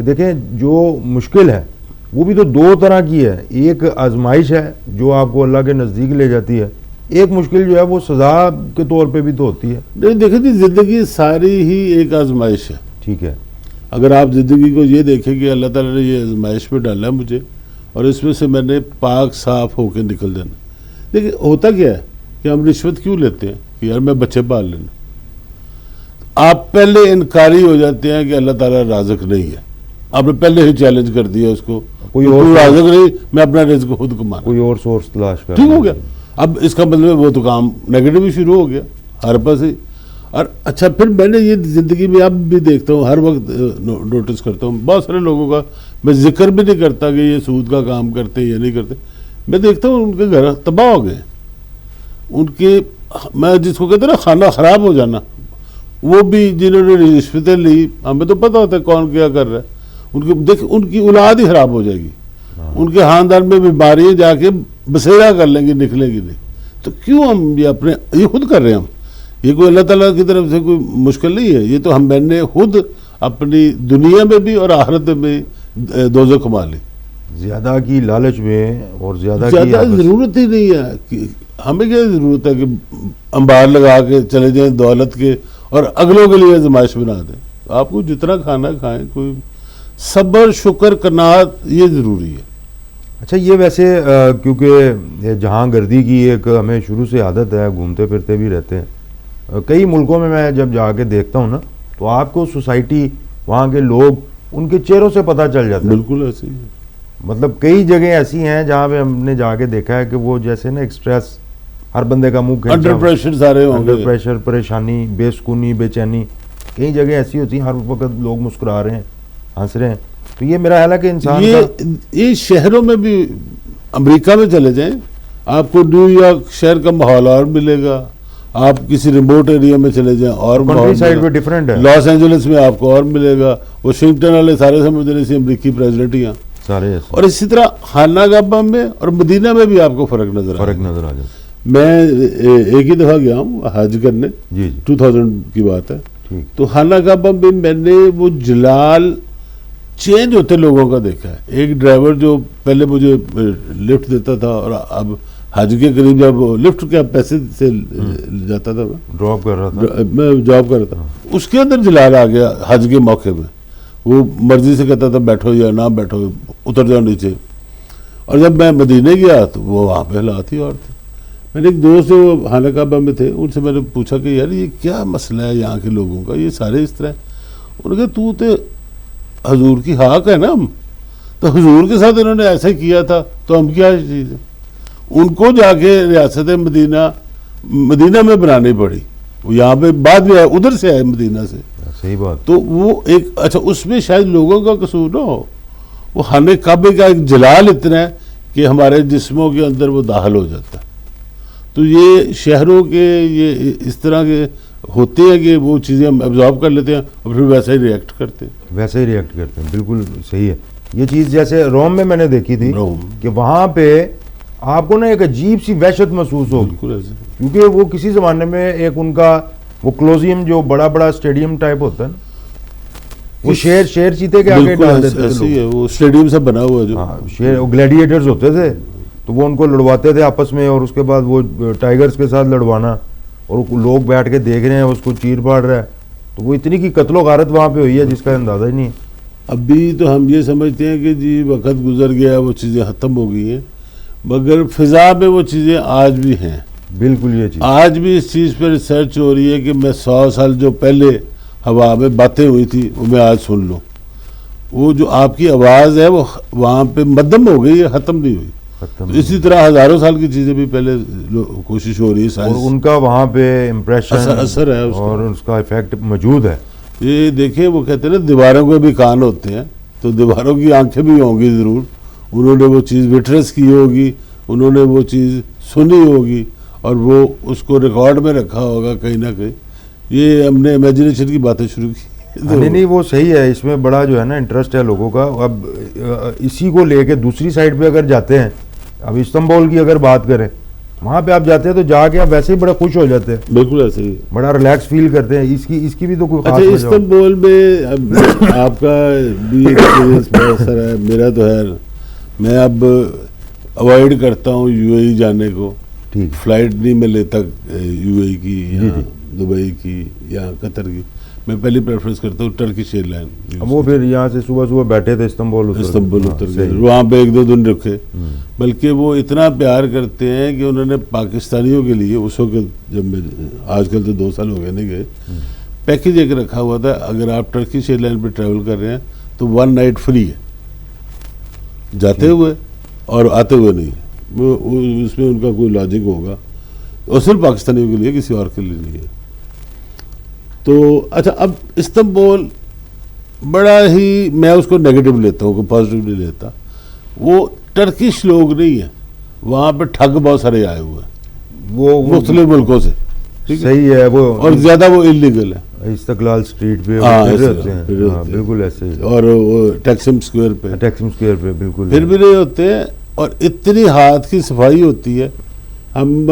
کہ دیکھیں جو مشکل ہے وہ بھی تو دو طرح کی ہے. ایک آزمائش ہے جو آپ کو اللہ کے نزدیک لے جاتی ہے, ایک مشکل جو ہے وہ سزا کے طور پہ بھی تو ہوتی ہے. نہیں دیکھیں جی, زندگی ساری ہی ایک آزمائش ہے. ٹھیک ہے, اگر آپ زندگی کو یہ دیکھیں کہ اللہ تعالیٰ نے یہ آزمائش میں ڈالا ہے مجھے, اور اس میں سے میں نے پاک صاف ہو کے نکل جانا. دیکھیں ہوتا کیا ہے کہ ہم رشوت کیوں لیتے ہیں کہ یار میں بچے پال لینا. آپ پہلے انکاری ہو جاتے ہیں کہ اللہ تعالیٰ رازق نہیں ہے. آپ نے پہلے ہی چیلنج کر دیا اس کو, کوئی تو اور رازق نہیں, میں اپنا رزق خود کمانا. کوئی اور سورس تلاش کر, ٹھیک ہو گیا. اب اس کا مطلب وہ تو کام نیگیٹو ہی شروع ہو گیا ہر پاس ہی. اور اچھا پھر میں نے یہ زندگی میں اب بھی دیکھتا ہوں, ہر وقت نوٹس کرتا ہوں, بہت سارے لوگوں کا میں ذکر بھی نہیں کرتا کہ یہ سود کا کام کرتے یا نہیں کرتے. میں دیکھتا ہوں ان کے گھر تباہ ہو گئے, ان کے, میں جس کو کہتے ہیں نا کھانا خراب ہو جانا, وہ بھی جنہوں نے رشوتیں لی, ہمیں تو پتہ ہوتا ہے کون کیا کر رہا ہے, ان کی دیکھ ان کی اولاد ہی خراب ہو جائے گی. ان کے خاندان میں بیماریاں جا کے بسیرا کر لیں گی, نکلیں گی نہیں. تو کیوں ہم یہ اپنے یہ خود کر رہے ہیں. ہم یہ کوئی اللہ تعالیٰ کی طرف سے کوئی مشکل نہیں ہے, یہ تو ہم میں نے خود اپنی دنیا میں بھی اور آخرت میں بھی دوزخ کما لی. زیادہ کی لالچ میں اور زیادہ ضرورت ہی نہیں ہے. کہ ہمیں کیا ضرورت ہے کہ انبار لگا کے چلے جائیں دولت کے اور اگلوں کے لیے آزمائش بنا دیں. آپ کو جتنا کھانا کھائیں, کوئی صبر شکر قناعت یہ ضروری ہے. اچھا یہ ویسے کیونکہ جہاں گردی کی ایک ہمیں شروع سے عادت ہے, گھومتے پھرتے بھی رہتے ہیں, کئی ملکوں میں میں جب جا کے دیکھتا ہوں نا تو آپ کو سوسائٹی, وہاں کے لوگ, ان کے چہروں سے پتہ چل جاتا ہے. بالکل ایسے ہی. مطلب کئی جگہیں ایسی ہیں جہاں پہ ہم نے جا کے دیکھا ہے کہ وہ جیسے نا ایکسٹریس, ہر بندے کا منہ انڈر پریشر سارے ہوں گے, انڈر پریشر, پریشانی, بے سکونی, بے چینی. کئی جگہ ایسی ہوتی ہیں ہر وقت لوگ مسکرا رہے ہیں, ہنس رہے ہیں. تو یہ میرا خیال ہے کہ انسان یہ شہروں میں بھی, امریکہ میں چلے جائیں آپ کو نیو یارک شہر کا ماحول اور ملے گا, آپ کسی ریموٹ ایریا میں چلے جائیں اور کنٹری سائڈ پہ ڈفرینٹ ہے. لاس اینجلس میں آپ کو اور ملے گا. واشنگٹن والے سارے سمجھنے سے امریکی پریزیڈنٹ ہی ہیں سارے. اور اسی طرح خانہ کعبہ میں اور مدینہ میں بھی آپ کو فرق نظر آ جائے. میں ایک ہی دفعہ گیا ہوں حج کرنے, 2000 کی بات ہے. تو خانہ کعبہ میں نے وہ جلال چینج ہوتے لوگوں کا دیکھا ہے. ایک ڈرائیور جو پہلے مجھے لفٹ دیتا تھا اور اب حج کے قریب جب لفٹ کے پیسے سے جاتا تھا, ڈراپ کر رہا تھا, میں جاب کر رہا تھا, اس کے اندر جلال آ گیا حج کے موقع میں. وہ مرضی سے کہتا تھا بیٹھو یا نہ بیٹھو, اتر جاؤ نیچے. اور جب میں مدینے گیا تو وہ وہاں پہ حالات ہی اور تھے. میں نے ایک دوست جو خانہ کعبہ میں تھے, ان سے میں نے پوچھا کہ یار یہ کیا مسئلہ ہے یہاں کے لوگوں کا, یہ سارے اس طرح. انہوں نے کہا تو تے حضور کی حق ہے نا, ہم تو حضور کے ساتھ انہوں نے ایسا ہی کیا تھا تو ہم کیا چیز ہے. ان کو جا کے ریاست مدینہ میں بنانی پڑی. وہ یہاں پہ بعد میں ادھر سے آئے مدینہ سے. صحیح بات. تو وہ ایک اچھا اس میں شاید لوگوں کا قصور نہ ہو, وہ خانہ کعبے کا ایک جلال اتنا ہے کہ ہمارے جسموں کے اندر وہ داخل ہو جاتا ہے. تو یہ شہروں کے یہ اس طرح کے ہوتے ہیں کہ وہ چیزیں ہم ابزارب کر لیتے ہیں اور پھر ویسا ہی ریئیکٹ کرتے ہیں. بالکل صحیح ہے. یہ چیز جیسے روم میں نے دیکھی تھی کہ وہاں پہ آپ کو نا ایک عجیب سی وحشت محسوس ہوگی, کیونکہ وہ کسی زمانے میں ایک ان کا وہ کلوزیم جو بڑا بڑا اسٹیڈیم ٹائپ ہوتا ہے نا, وہ شیر چیتے کے آگے ڈال دیتے تھے. وہ اسٹیڈیم سے بنا ہوا جو شیر گلیڈیٹرز ہوتے تھے, تو وہ ان کو لڑواتے تھے آپس میں, اور اس کے بعد وہ ٹائیگرز کے ساتھ لڑوانا, اور لوگ بیٹھ کے دیکھ رہے ہیں اس کو چیر پاڑ رہا ہے. تو وہ اتنی کی قتل و غارت وہاں پہ ہوئی ہے جس کا اندازہ ہی نہیں ہے. ابھی تو ہم یہ سمجھتے ہیں کہ جی وقت گزر گیا, وہ چیزیں ختم ہو گئی ہیں, مگر فضا میں وہ چیزیں آج بھی ہیں. بالکل یہ چیز آج بھی اس چیز پہ ریسرچ ہو رہی ہے کہ میں 100 سال جو پہلے ہوا میں باتیں ہوئی تھی وہ میں آج سن لوں. وہ جو آپ کی آواز ہے وہ وہاں پہ مدھم ہو گئی ہے, ختم نہیں ہوئی. تو اسی طرح ہزاروں سال کی چیزیں بھی پہلے کوشش ہو رہی ہے, اور ان کا وہاں پہ امپریشن اثر ہے اور اس کا ایفیکٹ موجود ہے. یہ دیکھیں وہ کہتے ہیں نا دیواروں کے بھی کان ہوتے ہیں, تو دیواروں کی آنکھیں بھی ہوں گی ضرور. انہوں نے وہ چیز وٹنس کی ہوگی, انہوں نے وہ چیز سنی ہوگی, اور وہ اس کو ریکارڈ میں رکھا ہوگا کہیں نہ کہیں. یہ ہم نے امیجنیشن کی باتیں شروع کی. نہیں وہ صحیح ہے, اس میں بڑا جو ہے نا انٹرسٹ ہے لوگوں کا. اب اسی کو لے کے دوسری سائڈ پہ اگر جاتے ہیں, اب استنبول کی اگر بات کریں وہاں پہ آپ جاتے ہیں تو جا کے آپ ویسے ہی بڑا خوش ہو جاتے ہیں, بالکل ایسے ہی. بڑا ریلیکس فیل کرتے ہیں. اس کی بھی تو کوئی خاص اچھا وجہ ہو. استنبول میں اب آپ کا بھی ایکسپیرینس بہت سارا ہے, میرا تو ہے, میں اب اوائڈ کرتا ہوں یو اے ای جانے کو. ٹھیک, فلائٹ نہیں میں لیتا یو اے ای کی یا دبئی کی یا قطر کی, میں پہلی پریفرنس کرتا ہوں ٹرکش ایئر لائن. وہ پھر یہاں سے صبح بیٹھے تھے استنبول اتر گئے, وہاں پہ 1-2 دن رکھے. بلکہ وہ اتنا پیار کرتے ہیں کہ انہوں نے پاکستانیوں کے لیے اس وقت, جب میں آج کل تو 2 سال ہو گئے نہیں گئے, پیکیج ایک رکھا ہوا تھا, اگر آپ ٹرکش ایئر لائن پہ ٹریول کر رہے ہیں تو 1 نائٹ فری ہے, جاتے ہوئے اور آتے ہوئے نہیں. اس میں ان کا کوئی لاجک ہوگا, اور صرف پاکستانیوں کے لیے, کسی اور کے لیے نہیں ہے. تو اچھا, اب استنبول بڑا ہی, میں اس کو نیگیٹو لیتا ہوں, کوئی پازیٹیو نہیں لیتا. وہ ٹرکش لوگ نہیں ہیں وہاں پہ, ٹھگ بہت سارے آئے ہوئے ہیں وہ مختلف ملکوں سے. صحیح ہے, وہ اور زیادہ وہ انلیگل ہے. استقلال اسٹریٹ پہ بالکل ایسے ہی, اور ٹیکسم اسکوائر پہ بالکل پھر بھی نہیں ہوتے ہیں. اور اتنی ہاتھ کی صفائی ہوتی ہے. ہم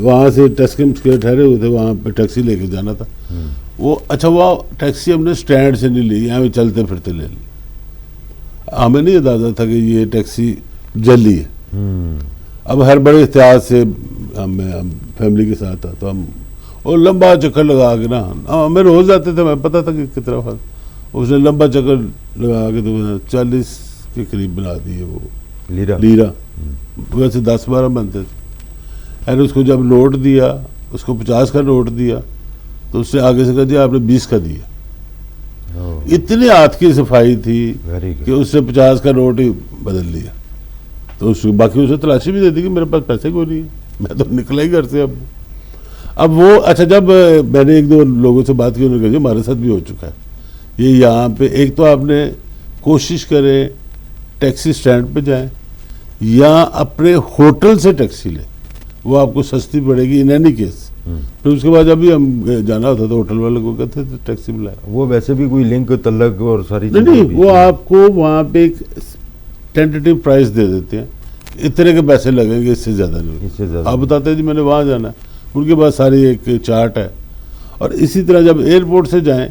وہاں سے ٹیکسم اسکوائر ٹھہرے ہوئے تھے, وہاں پہ ٹیکسی لے کے جانا تھا. وہ اچھا, وہ ٹیکسی ہم نے اسٹینڈ سے نہیں لی, یہاں پہ چلتے پھرتے لے لی. ہمیں نہیں اندازہ تھا کہ یہ ٹیکسی جلی ہے. اب ہر بڑے احتیاط سے ہم فیملی کے ساتھ تھا, تو ہم اور لمبا چکر لگا کے نا, ہمیں روز جاتے تھے, میں پتا تھا کہ کتنا وقت, اس نے لمبا چکر لگا کے تو 40 کے قریب بنا دیے وہ لیرا. ویسے 10-12 بنتے تھے. یعنی اس کو جب نوٹ دیا, اس کو 50 کا نوٹ دیا, تو اس نے آگے سے کہا جی آپ نے 20 کا دیا. اتنی ہاتھ کی صفائی تھی کہ اس نے 50 کا نوٹ ہی بدل لیا. تو باقی اسے تلاشی بھی دے دی کہ میرے پاس پیسے کوئی نہیں ہے, میں تو نکلا ہی گھر سے. اب وہ اچھا, جب میں نے 1-2 لوگوں سے بات کی, انہوں نے کہا جی ہمارے ساتھ بھی ہو چکا ہے یہ. یہاں پہ ایک تو آپ نے کوشش کریں ٹیکسی اسٹینڈ پہ جائیں یا اپنے ہوٹل سے ٹیکسی لیں, وہ آپ کو سستی پڑے گی ان اینی کیس. پھر اس کے بعد جب بھی ہم جانا ہوتا تھا ہوٹل والے کو کہتے تھے ٹیکسی میں لائے. وہ ویسے بھی کوئی لنک تلک اور ساری نہیں, وہ آپ کو وہاں پہ ایک ٹینٹیٹیو پرائز دے دیتے ہیں, اتنے کے پیسے لگیں گے, اس سے زیادہ نہیں. آپ بتاتے ہیں جی میں نے وہاں جانا ہے, ان کے پاس ساری ایک چارٹ ہے. اور اسی طرح جب ایئرپورٹ سے جائیں,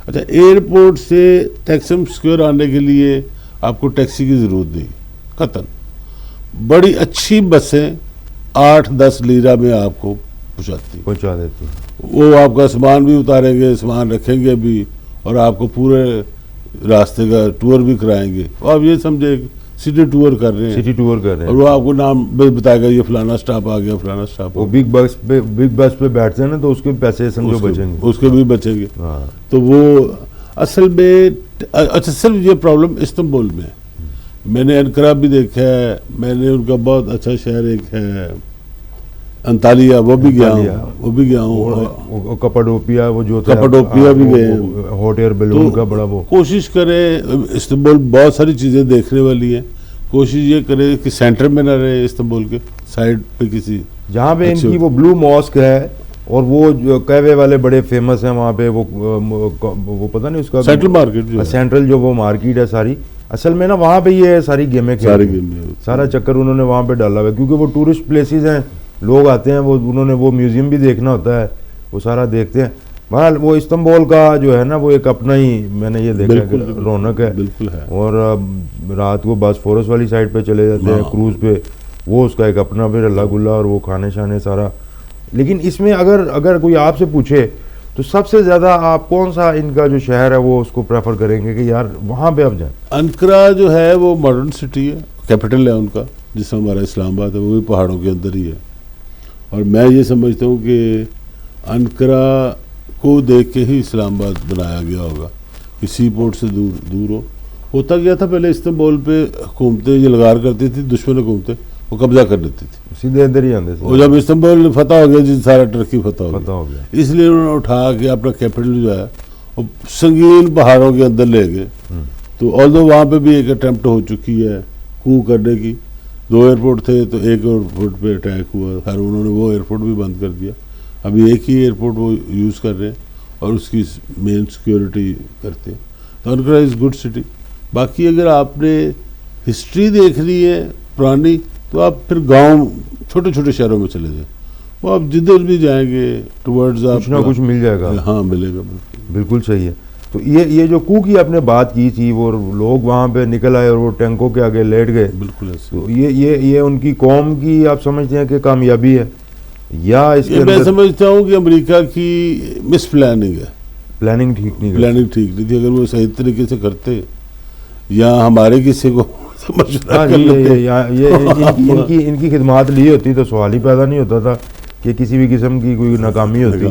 اچھا ایئرپورٹ سے ٹیکسم اسکوائر آنے کے لیے آپ کو ٹیکسی کی ضرورت نہیں, قطن. بڑی اچھی بسیں 8-10 لیرہ میں آپ کو پہنچا دیتی. وہ آپ کا سامان بھی اتاریں گے, سامان رکھیں گے بھی, اور آپ کو پورے راستے کا ٹور بھی کرائیں گے. آپ یہ سمجھے سٹی ٹور کر رہے ہیں, اور وہ آپ کو نام بتائے گا یہ فلانا اسٹاپ آ گیا, فلانا اسٹاپ. وہ بگ بس پہ بیٹھتے ہیں نا, تو اس کے پیسے سمجھو بچیں گے, اس کے بھی بچیں گے. تو وہ اصل میں اچھا, صرف یہ پرابلم استنبول میں ہے. میں نے انقرہ بھی دیکھا ہے, میں نے ان کا بہت اچھا شہر ایک ہے انطالیہ, وہ بھی گیا ہوں. کپاڈوپیا, وہ جو کپاڈوپیا بھی گئے ہیں. ہاٹ ایئر بیلون کا بڑا وہ. کوشش کریں, استنبول بہت ساری چیزیں دیکھنے والی ہیں. کوشش یہ کریں کہ سینٹر میں نہ رہے, استنبول کے سائڈ پہ کسی جہاں پہ ان کی وہ بلو ماسک ہے, اور وہ جو کیوے والے بڑے فیمس ہیں وہاں پہ, وہ پتہ نہیں اس کا سینٹرل مارکیٹ, سینٹرل جو وہ مارکیٹ ہے ساری, اصل میں نا وہاں پہ یہ ساری گیمیں سارا چکر انہوں نے وہاں پہ ڈالا ہوا ہے, کیونکہ وہ ٹورسٹ پلیسز ہیں, لوگ آتے ہیں, وہ انہوں نے وہ میوزیم بھی دیکھنا ہوتا ہے, وہ سارا دیکھتے ہیں. بہرحال وہ استنبول کا جو ہے نا, وہ ایک اپنا ہی, میں نے یہ دیکھا کہ رونق ہے. اور رات کو باسفورس والی سائڈ پہ چلے جاتے ہیں کروز پہ, وہ اس کا ایک اپنا پھر اللہ گلا, اور وہ کھانے شانے سارا. لیکن اس میں اگر کوئی آپ سے پوچھے تو سب سے زیادہ آپ کون سا ان کا جو شہر ہے وہ اس کو پریفر کریں گے کہ یار وہاں پہ آپ جائیں؟ انقرہ جو ہے وہ ماڈرن سٹی ہے, کیپٹل ہے ان کا, جس میں ہمارا اسلام آباد ہے, وہ بھی پہاڑوں کے اندر ہی ہے. اور میں یہ سمجھتا ہوں کہ انقرہ کو دیکھ کے ہی اسلام آباد بنایا گیا ہوگا, کہ سی پورٹ سے دور ہو. ہوتا گیا تھا پہلے استنبول پہ حکومتیں یہ لگار کرتی تھی, دشمن حکومتیں, وہ قبضہ کر لیتی تھی, سیدھے ادھر ہی آتے تھے. اور جب استنبول فتح ہو گیا جی, سارا ٹرکی فتح ہو گیا, اس لیے انہوں نے اٹھا کے اپنا کیپٹل جو ہے وہ سنگین پہاڑوں کے اندر لے گئے. تو آلدو وہاں پہ بھی ایک اٹیمپٹ ہو چکی ہے کو کرنے کی. 2 ایئرپورٹ تھے, تو ایک ایئرپورٹ پہ اٹیک ہوا, خیر انہوں نے وہ ایئرپورٹ بھی بند کر دیا. ابھی ایک ہی ایئرپورٹ وہ یوز کر رہے ہیں, اور اس کی مین سیکیورٹی کرتے ہیں. تو انقرہ از گڈ سٹی. باقی اگر آپ نے ہسٹری دیکھنی ہے پرانی, تو آپ پھر گاؤں چھوٹے چھوٹے شہروں میں چلے جائیں, وہ آپ جدھر بھی جائیں گے ٹورڈز آپ کچھ نہ کچھ مل جائے گا. ہاں ملے گا. بالکل صحیح ہے. تو یہ جو کو کی آپ نے بات کی تھی, وہ لوگ وہاں پہ نکل آئے اور وہ ٹینکوں کے آگے لیٹ گئے, بالکل ایسے. تو یہ ان کی قوم کی آپ سمجھتے ہیں کہ کامیابی ہے, یا اس کے میں سمجھتا ہوں کہ امریکہ کی مس پلاننگ ہے, پلاننگ ٹھیک نہیں پلاننگ ٹھیک نہیں تھی. اگر وہ صحیح طریقے سے کرتے یا ہمارے کسی کو مشورہ کر لیتے, ان کی خدمات لی ہوتی تو سوال ہی پیدا نہیں ہوتا تھا کہ کسی بھی قسم کی کوئی ناکامی ہوتی.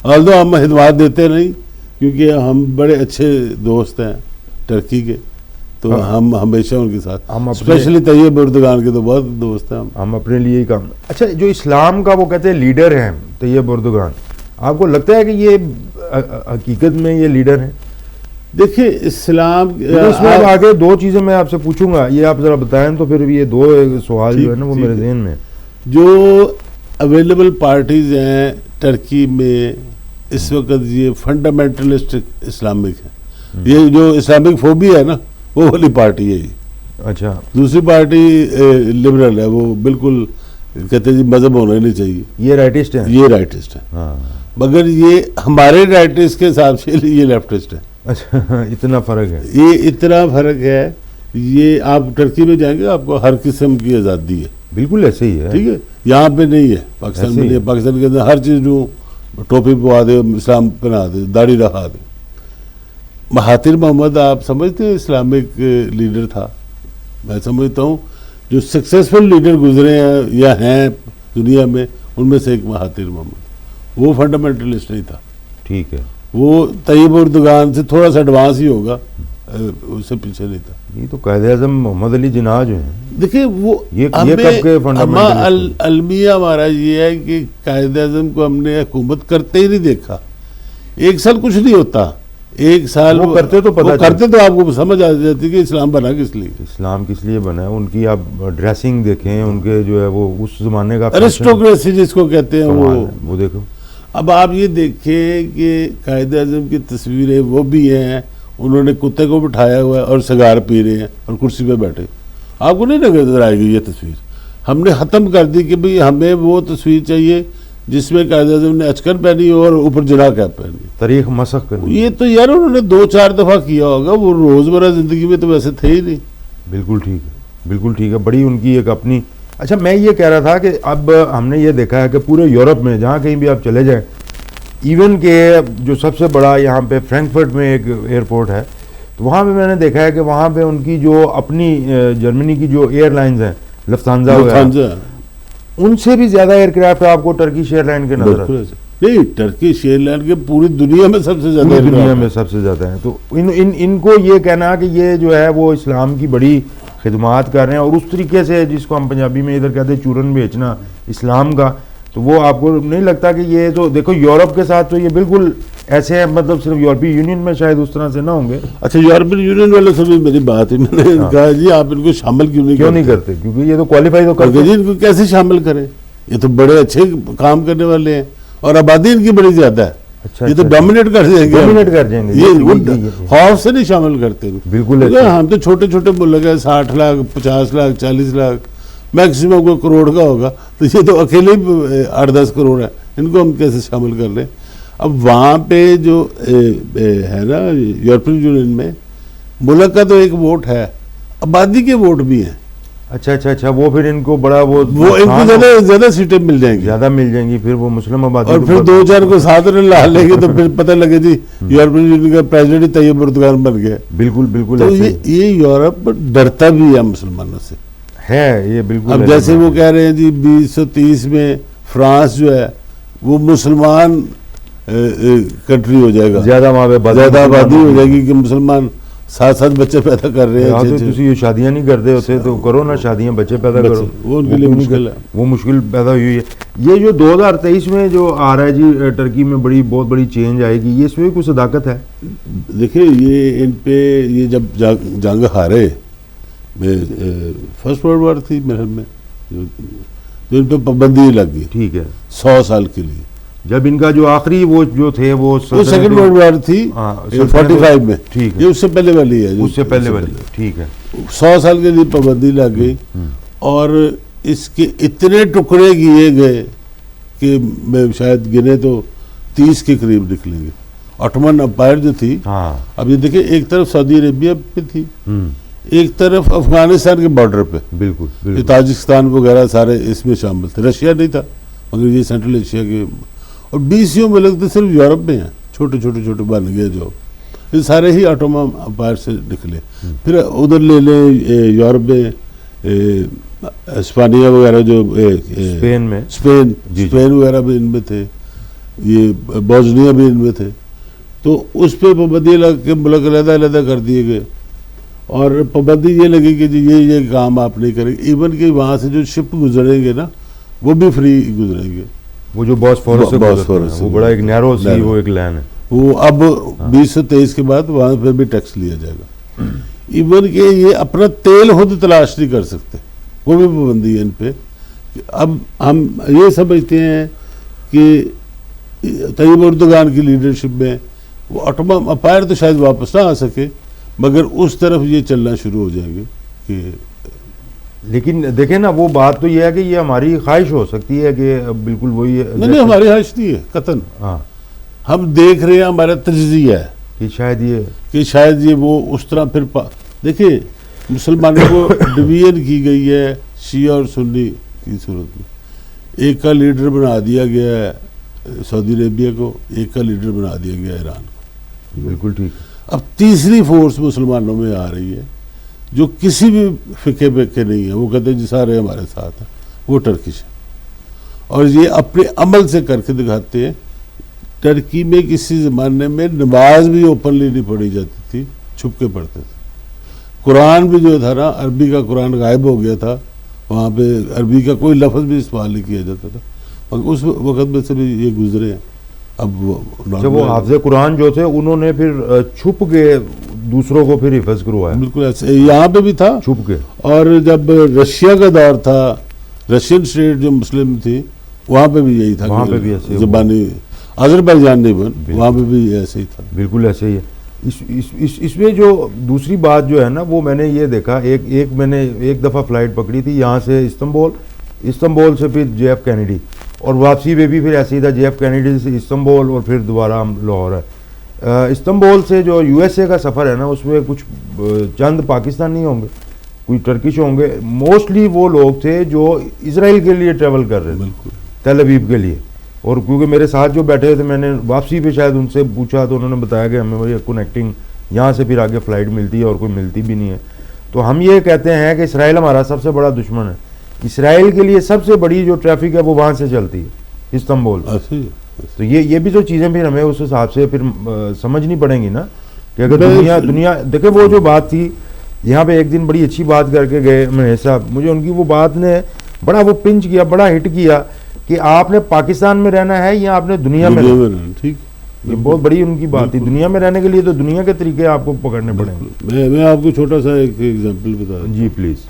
آلدو ہم خدمات دیتے نہیں کیونکہ ہم بڑے اچھے دوست ہیں ٹرکی کے, تو ہم ہمیشہ ان کے ساتھ, اسپیشلی طیب اردگان کے تو بہت دوست ہیں ہم اپنے لیے ہی کام. اچھا, جو اسلام کا وہ کہتے ہیں لیڈر ہیں طیب اردگان, آپ کو لگتا ہے کہ یہ حقیقت میں یہ لیڈر ہیں؟ دیکھیں اسلام اس میں آگے دو چیزیں میں آپ سے پوچھوں گا, یہ آپ ذرا بتائیں تو پھر یہ دو سوال جو ہے نا وہ میرے ذہن میں. جو اویلیبل پارٹیز ہیں ٹرکی میں اس وقت یہ فنڈامنٹلسٹ اسلامک ہے, یہ جو اسلامک فوبی ہے نا وہ والی پارٹی ہے یہ. اچھا, دوسری پارٹی لبرل ہے, وہ بالکل کہتے ہیں جی مذہب ہونا ہی نہیں چاہیے, یہ رائٹسٹ ہے. یہ رائٹسٹ ہے. ہاں, مگر یہ ہمارے رائٹسٹ کے حساب سے یہ لیفٹسٹ ہے. اچھا, اتنا فرق ہے. یہ اتنا فرق ہے. یہ آپ ٹرکی میں جائیں گے آپ کو ہر قسم کی آزادی ہے, بالکل ایسے ہی ہے. ٹھیک ہے, یہاں پہ نہیں ہے, پاکستان میں نہیں ہے. پاکستان کے اندر ہر چیز جو ٹوپی پوا دے, اسلام پہنا دے, داڑھی رکھا دے. مہاتیر محمد آپ سمجھتے ہیں اسلامک لیڈر تھا؟ میں سمجھتا ہوں جو سکسیسفل لیڈر گزرے ہیں یا ہیں دنیا میں ان میں سے ایک مہاتیر محمد, وہ فنڈامنٹلسٹ نہیں تھا. ٹھیک ہے, وہ طیب اردگان سے تھوڑا سا ایڈوانس ہی ہوگا, اس سے پیچھے نہیں تھا. یہ تو قائد اعظم محمد علی جناح جو ہیں, دیکھیں وہ المیہ ہمارا یہ ہے کہ قائد اعظم کو ہم نے حکومت کرتے ہی نہیں دیکھا. ایک سال کچھ نہیں ہوتا, ایک سال وہ کرتے تو پتہ کرتے تو آپ کو سمجھ آ جاتی کہ اسلام بنا کس لیے, اسلام کس لیے بنا ہے. ان کی آپ ڈریسنگ دیکھیں, ان کے جو ہے وہ اس زمانے کا ارسٹوکریسی جس کو کہتے ہیں وہ دیکھو. اب آپ یہ دیکھیں کہ قائد اعظم کی تصویریں وہ بھی ہیں, انہوں نے کتے کو بٹھایا ہوا ہے اور سگار پی رہے ہیں اور کرسی پہ بیٹھے. آپ کو نہیں نظر آئے گی یہ تصویر؟ ہم نے ختم کر دی کہ بھئی ہمیں وہ تصویر چاہیے جس میں قائد اعظم نے اچکن پہنی اور اوپر جناح کیپ پہنی, تاریخ مسخ کرنی. یہ تو یار انہوں نے 2-4 دفعہ کیا ہوگا, وہ روزمرہ زندگی میں تو ویسے تھے ہی نہیں. بالکل ٹھیک ہے, بالکل ٹھیک ہے, بڑی ان کی ایک اپنی. اچھا, میں یہ کہہ رہا تھا کہ اب ہم نے یہ دیکھا ہے کہ پورے یورپ میں جہاں کہیں بھی آپ چلے جائیں, ایون کہ جو سب سے بڑا یہاں پہ فرینکفرٹ میں ایک ایئرپورٹ ہے, تو وہاں پہ میں نے دیکھا ہے کہ وہاں پہ ان کی جو اپنی جرمنی کی جو ایئر لائنز ہیں, لفتھانزا وغیرہ, ان سے بھی زیادہ ایئر کرافٹ آپ کو ٹرکش ایئر لائن کے نظر آتے ہیں. نہیں, ٹرکش ایئر لائن کے پوری دنیا میں سب سے زیادہ, دنیا میں سب سے زیادہ ہیں. تو ان کو یہ کہنا کہ یہ جو ہے وہ اسلام کی بڑی خدمات کر رہے ہیں, اور اس طریقے سے جس کو ہم پنجابی میں ادھر کہتے ہیں چورن بیچنا اسلام کا, تو وہ آپ کو نہیں لگتا کہ یہ تو دیکھو یورپ کے ساتھ تو یہ بالکل ایسے ہیں, مطلب صرف یورپی یونین میں شاید اس طرح سے نہ ہوں گے. اچھا, یورپین یونین والے سے بھی میری بات ہے, میں نے کہا جی آپ ان کو شامل کیوں نہیں کرتے, کیونکہ یہ تو کوالیفائی تو کرتے جی, ان کو کیسے شامل کریں؟ یہ تو بڑے اچھے کام کرنے والے ہیں اور آبادی ان کی بڑی زیادہ ہے. اچھا, یہ تو ڈومینیٹ کر جائیں گے, یہ خوف سے نہیں شامل کرتے. بالکل, ہم تو چھوٹے چھوٹے ملک ہیں, 60 لاکھ 50 لاکھ 40 لاکھ میکسیمم کوئی کروڑ کا ہوگا, تو یہ تو اکیلے 8-10 کروڑ ہیں, ان کو ہم کیسے شامل کر لیں؟ اب وہاں پہ جو ہے نا یورپین یونین میں, ملک کا تو ایک ووٹ ہے, آبادی کے ووٹ بھی ہیں. اچھا, وہ پھر ان کو بڑا وہ ان کو زیادہ سیٹیں مل جائیں گی, پھر وہ مسلم آبادی, اور پھر 2-4 کو ساتھ لا لیں گے تو پھر پتہ لگے جی یورپین یونین کا پریزیڈنٹ طیب اردگان بن گیا. بالکل. تو یہ یورپ ڈرتا بھی ہے مسلمانوں سے ہے, یہ بالکل. اب جیسے وہ کہہ رہے ہیں جی 2030 میں فرانس جو ہے وہ مسلمان کنٹری ہو جائے گا, زیادہ آبادی ہو جائے گی کہ مسلمان 7 بچے پیدا کر رہے ہیں. تسی شادیاں نہیں کرتے ہوتے تو کرو نا شادیاں, بچے پیدا کرو, وہ ان کے لیے مشکل ہے, وہ مشکل پیدا ہوئی ہے. یہ جو 2023 میں جو آ رہا ہے جی ٹرکی میں بہت بڑی چینج آئے گی, یہ اس میں کوئی صداقت ہے؟ دیکھیں یہ ان پہ یہ جب جنگ ہارے, فرسٹ ورلڈ وار تھی میرے میں, جو ان پہ پابندی لگ گئی, ٹھیک ہے, 100 سال کے لیے. جب ان کا جو آخری وہ جو تھے وہ سیکنڈ ورلڈ وار تھی 45 میں, ٹھیک ہے, یہ اس سے پہلے والی ہے, اس سے پہلے والی, ٹھیک ہے. 100 سال کے لیے پابندی لگ گئی, اور اس کے اتنے ٹکڑے کیے گئے کہ میں شاید گنے تو 30 کے قریب نکلیں گے. آٹومن امپائر جو تھی, ہاں اب یہ دیکھیں ایک طرف سعودی عربیہ پہ تھی, ایک طرف افغانستان کے بارڈر پہ, بالکل یہ تاجکستان وغیرہ سارے اس میں شامل تھے. رشیا نہیں تھا مگر یہ سینٹرل ایشیا کے, اور 20 میں لگتے صرف یورپ میں ہیں, چھوٹے چھوٹے بن گئے جو, یہ سارے ہی آٹومن امپائر سے نکلے. پھر ادھر لے لیں یورپ میں اسپانیہ وغیرہ جو اسپین وغیرہ بھی ان میں تھے, یہ بوسنیا بھی ان میں تھے. تو اس پہ پابندی لگ کے ملک علیحدہ کر دیے گئے, اور پابندی یہ لگی کہ جی یہ کام آپ نہیں کریں گے. ایون کہ وہاں سے جو شپ گزریں گے نا وہ بھی فری گزریں گے. وہ جو بوسفورس وہ بڑا ایک نیرو سی وہ ایک لین ہے, وہ اب 2023 کے بعد وہاں پہ بھی ٹیکس لیا جائے گا. ایون کہ یہ اپنا تیل خود تلاش نہیں کر سکتے, وہ بھی پابندی ہے ان پہ. اب ہم یہ سمجھتے ہیں کہ طیب اردگان کی لیڈرشپ میں وہ آٹومن امپائر تو شاید واپس نہ آ سکے, مگر اس طرف یہ چلنا شروع ہو جائیں گے کہ. لیکن دیکھیں نا وہ بات تو یہ ہے کہ یہ ہماری خواہش ہو سکتی ہے کہ بالکل وہی نہیں, ہماری خواہش نہیں ہے قطعاً. ہاں ہم دیکھ رہے ہیں, ہمارا تجزیہ ہے کہ شاید یہ وہ اس طرح پھر دیکھیں مسلمانوں کو ڈویژن کی گئی ہے شیعہ اور سنی کی صورت میں. ایک کا لیڈر بنا دیا گیا ہے سعودی عربیہ کو, ایک کا لیڈر بنا دیا گیا ایران کو. بالکل ٹھیک. اب تیسری فورس مسلمانوں میں آ رہی ہے جو کسی بھی فقہ پہ کے نہیں ہے, وہ کہتے ہیں جی سارے ہمارے ساتھ ہیں, وہ ٹرکش ہے. اور یہ اپنے عمل سے کر کے دکھاتے ہیں. ٹرکی میں کسی زمانے میں نماز بھی اوپنلی نہیں پڑھی جاتی تھی, چھپ کے پڑھتے تھے. قرآن بھی جو تھا نا, عربی کا قرآن غائب ہو گیا تھا, وہاں پہ عربی کا کوئی لفظ بھی استعمال نہیں کیا جاتا تھا. اس وقت میں سے بھی یہ گزرے ہیں. اب جب وہ حافظ قرآن جو تھے انہوں نے پھر چھپ کے دوسروں کو پھر حفظ کروایا. بالکل ایسے یہاں پہ بھی تھا چھپ کے. اور جب رشیا کا دور تھا, رشین اسٹیٹ جو مسلم تھی, وہاں پہ بھی یہی تھا, وہاں پہ بھی ایسے زبانی آذربائیجان نہیں بن, وہاں پہ بھی ایسے ہی تھا. بالکل ایسے ہی ہے. اس میں جو دوسری بات جو ہے نا وہ میں نے یہ دیکھا, میں نے ایک دفعہ فلائٹ پکڑی تھی یہاں سے استنبول سے پھر جے ایف کینیڈی, اور واپسی میں بھی پھر ایسے ہی تھا, جے ایف کینیڈی سے استنبول اور پھر دوبارہ ہم لاہور ہے. استنبول سے جو یو ایس اے کا سفر ہے نا اس میں کچھ چند پاکستانی ہوں گے, کوئی ٹرکش ہوں گے, موسٹلی وہ لوگ تھے جو اسرائیل کے لیے ٹریول کر رہے تھے, تیل ابیب کے لیے. اور کیونکہ میرے ساتھ جو بیٹھے تھے میں نے واپسی پہ شاید ان سے پوچھا تو انہوں نے بتایا کہ ہمیں وہی کنیکٹنگ یہاں سے پھر آگے فلائٹ ملتی ہے اور کوئی ملتی بھی نہیں ہے. تو ہم یہ کہتے ہیں کہ اسرائیل ہمارا سب سے بڑا دشمن ہے. اسرائیل کے لیے سب سے بڑی جو ٹریفک ہے وہ وہاں سے چلتی ہے استنبول. تو یہ بھی جو چیزیں پھر ہمیں اس حساب سے پھر سمجھنی پڑیں گی نا کہ اگر دنیا دیکھیں. وہ جو بات تھی یہاں پہ ایک دن بڑی اچھی بات کر کے گئے مہیش صاحب, مجھے ان کی وہ بات نے بڑا وہ پنچ کیا, بڑا ہٹ کیا کہ آپ نے پاکستان میں رہنا ہے یا آپ نے دنیا میں رہنا ہے. ٹھیک, یہ بہت بڑی ان کی بات تھی. دنیا میں رہنے کے لیے تو دنیا کے طریقے آپ کو پکڑنے پڑیں گے. میں آپ کو چھوٹا سا ایک ایگزامپل بتا دوں. جی پلیز.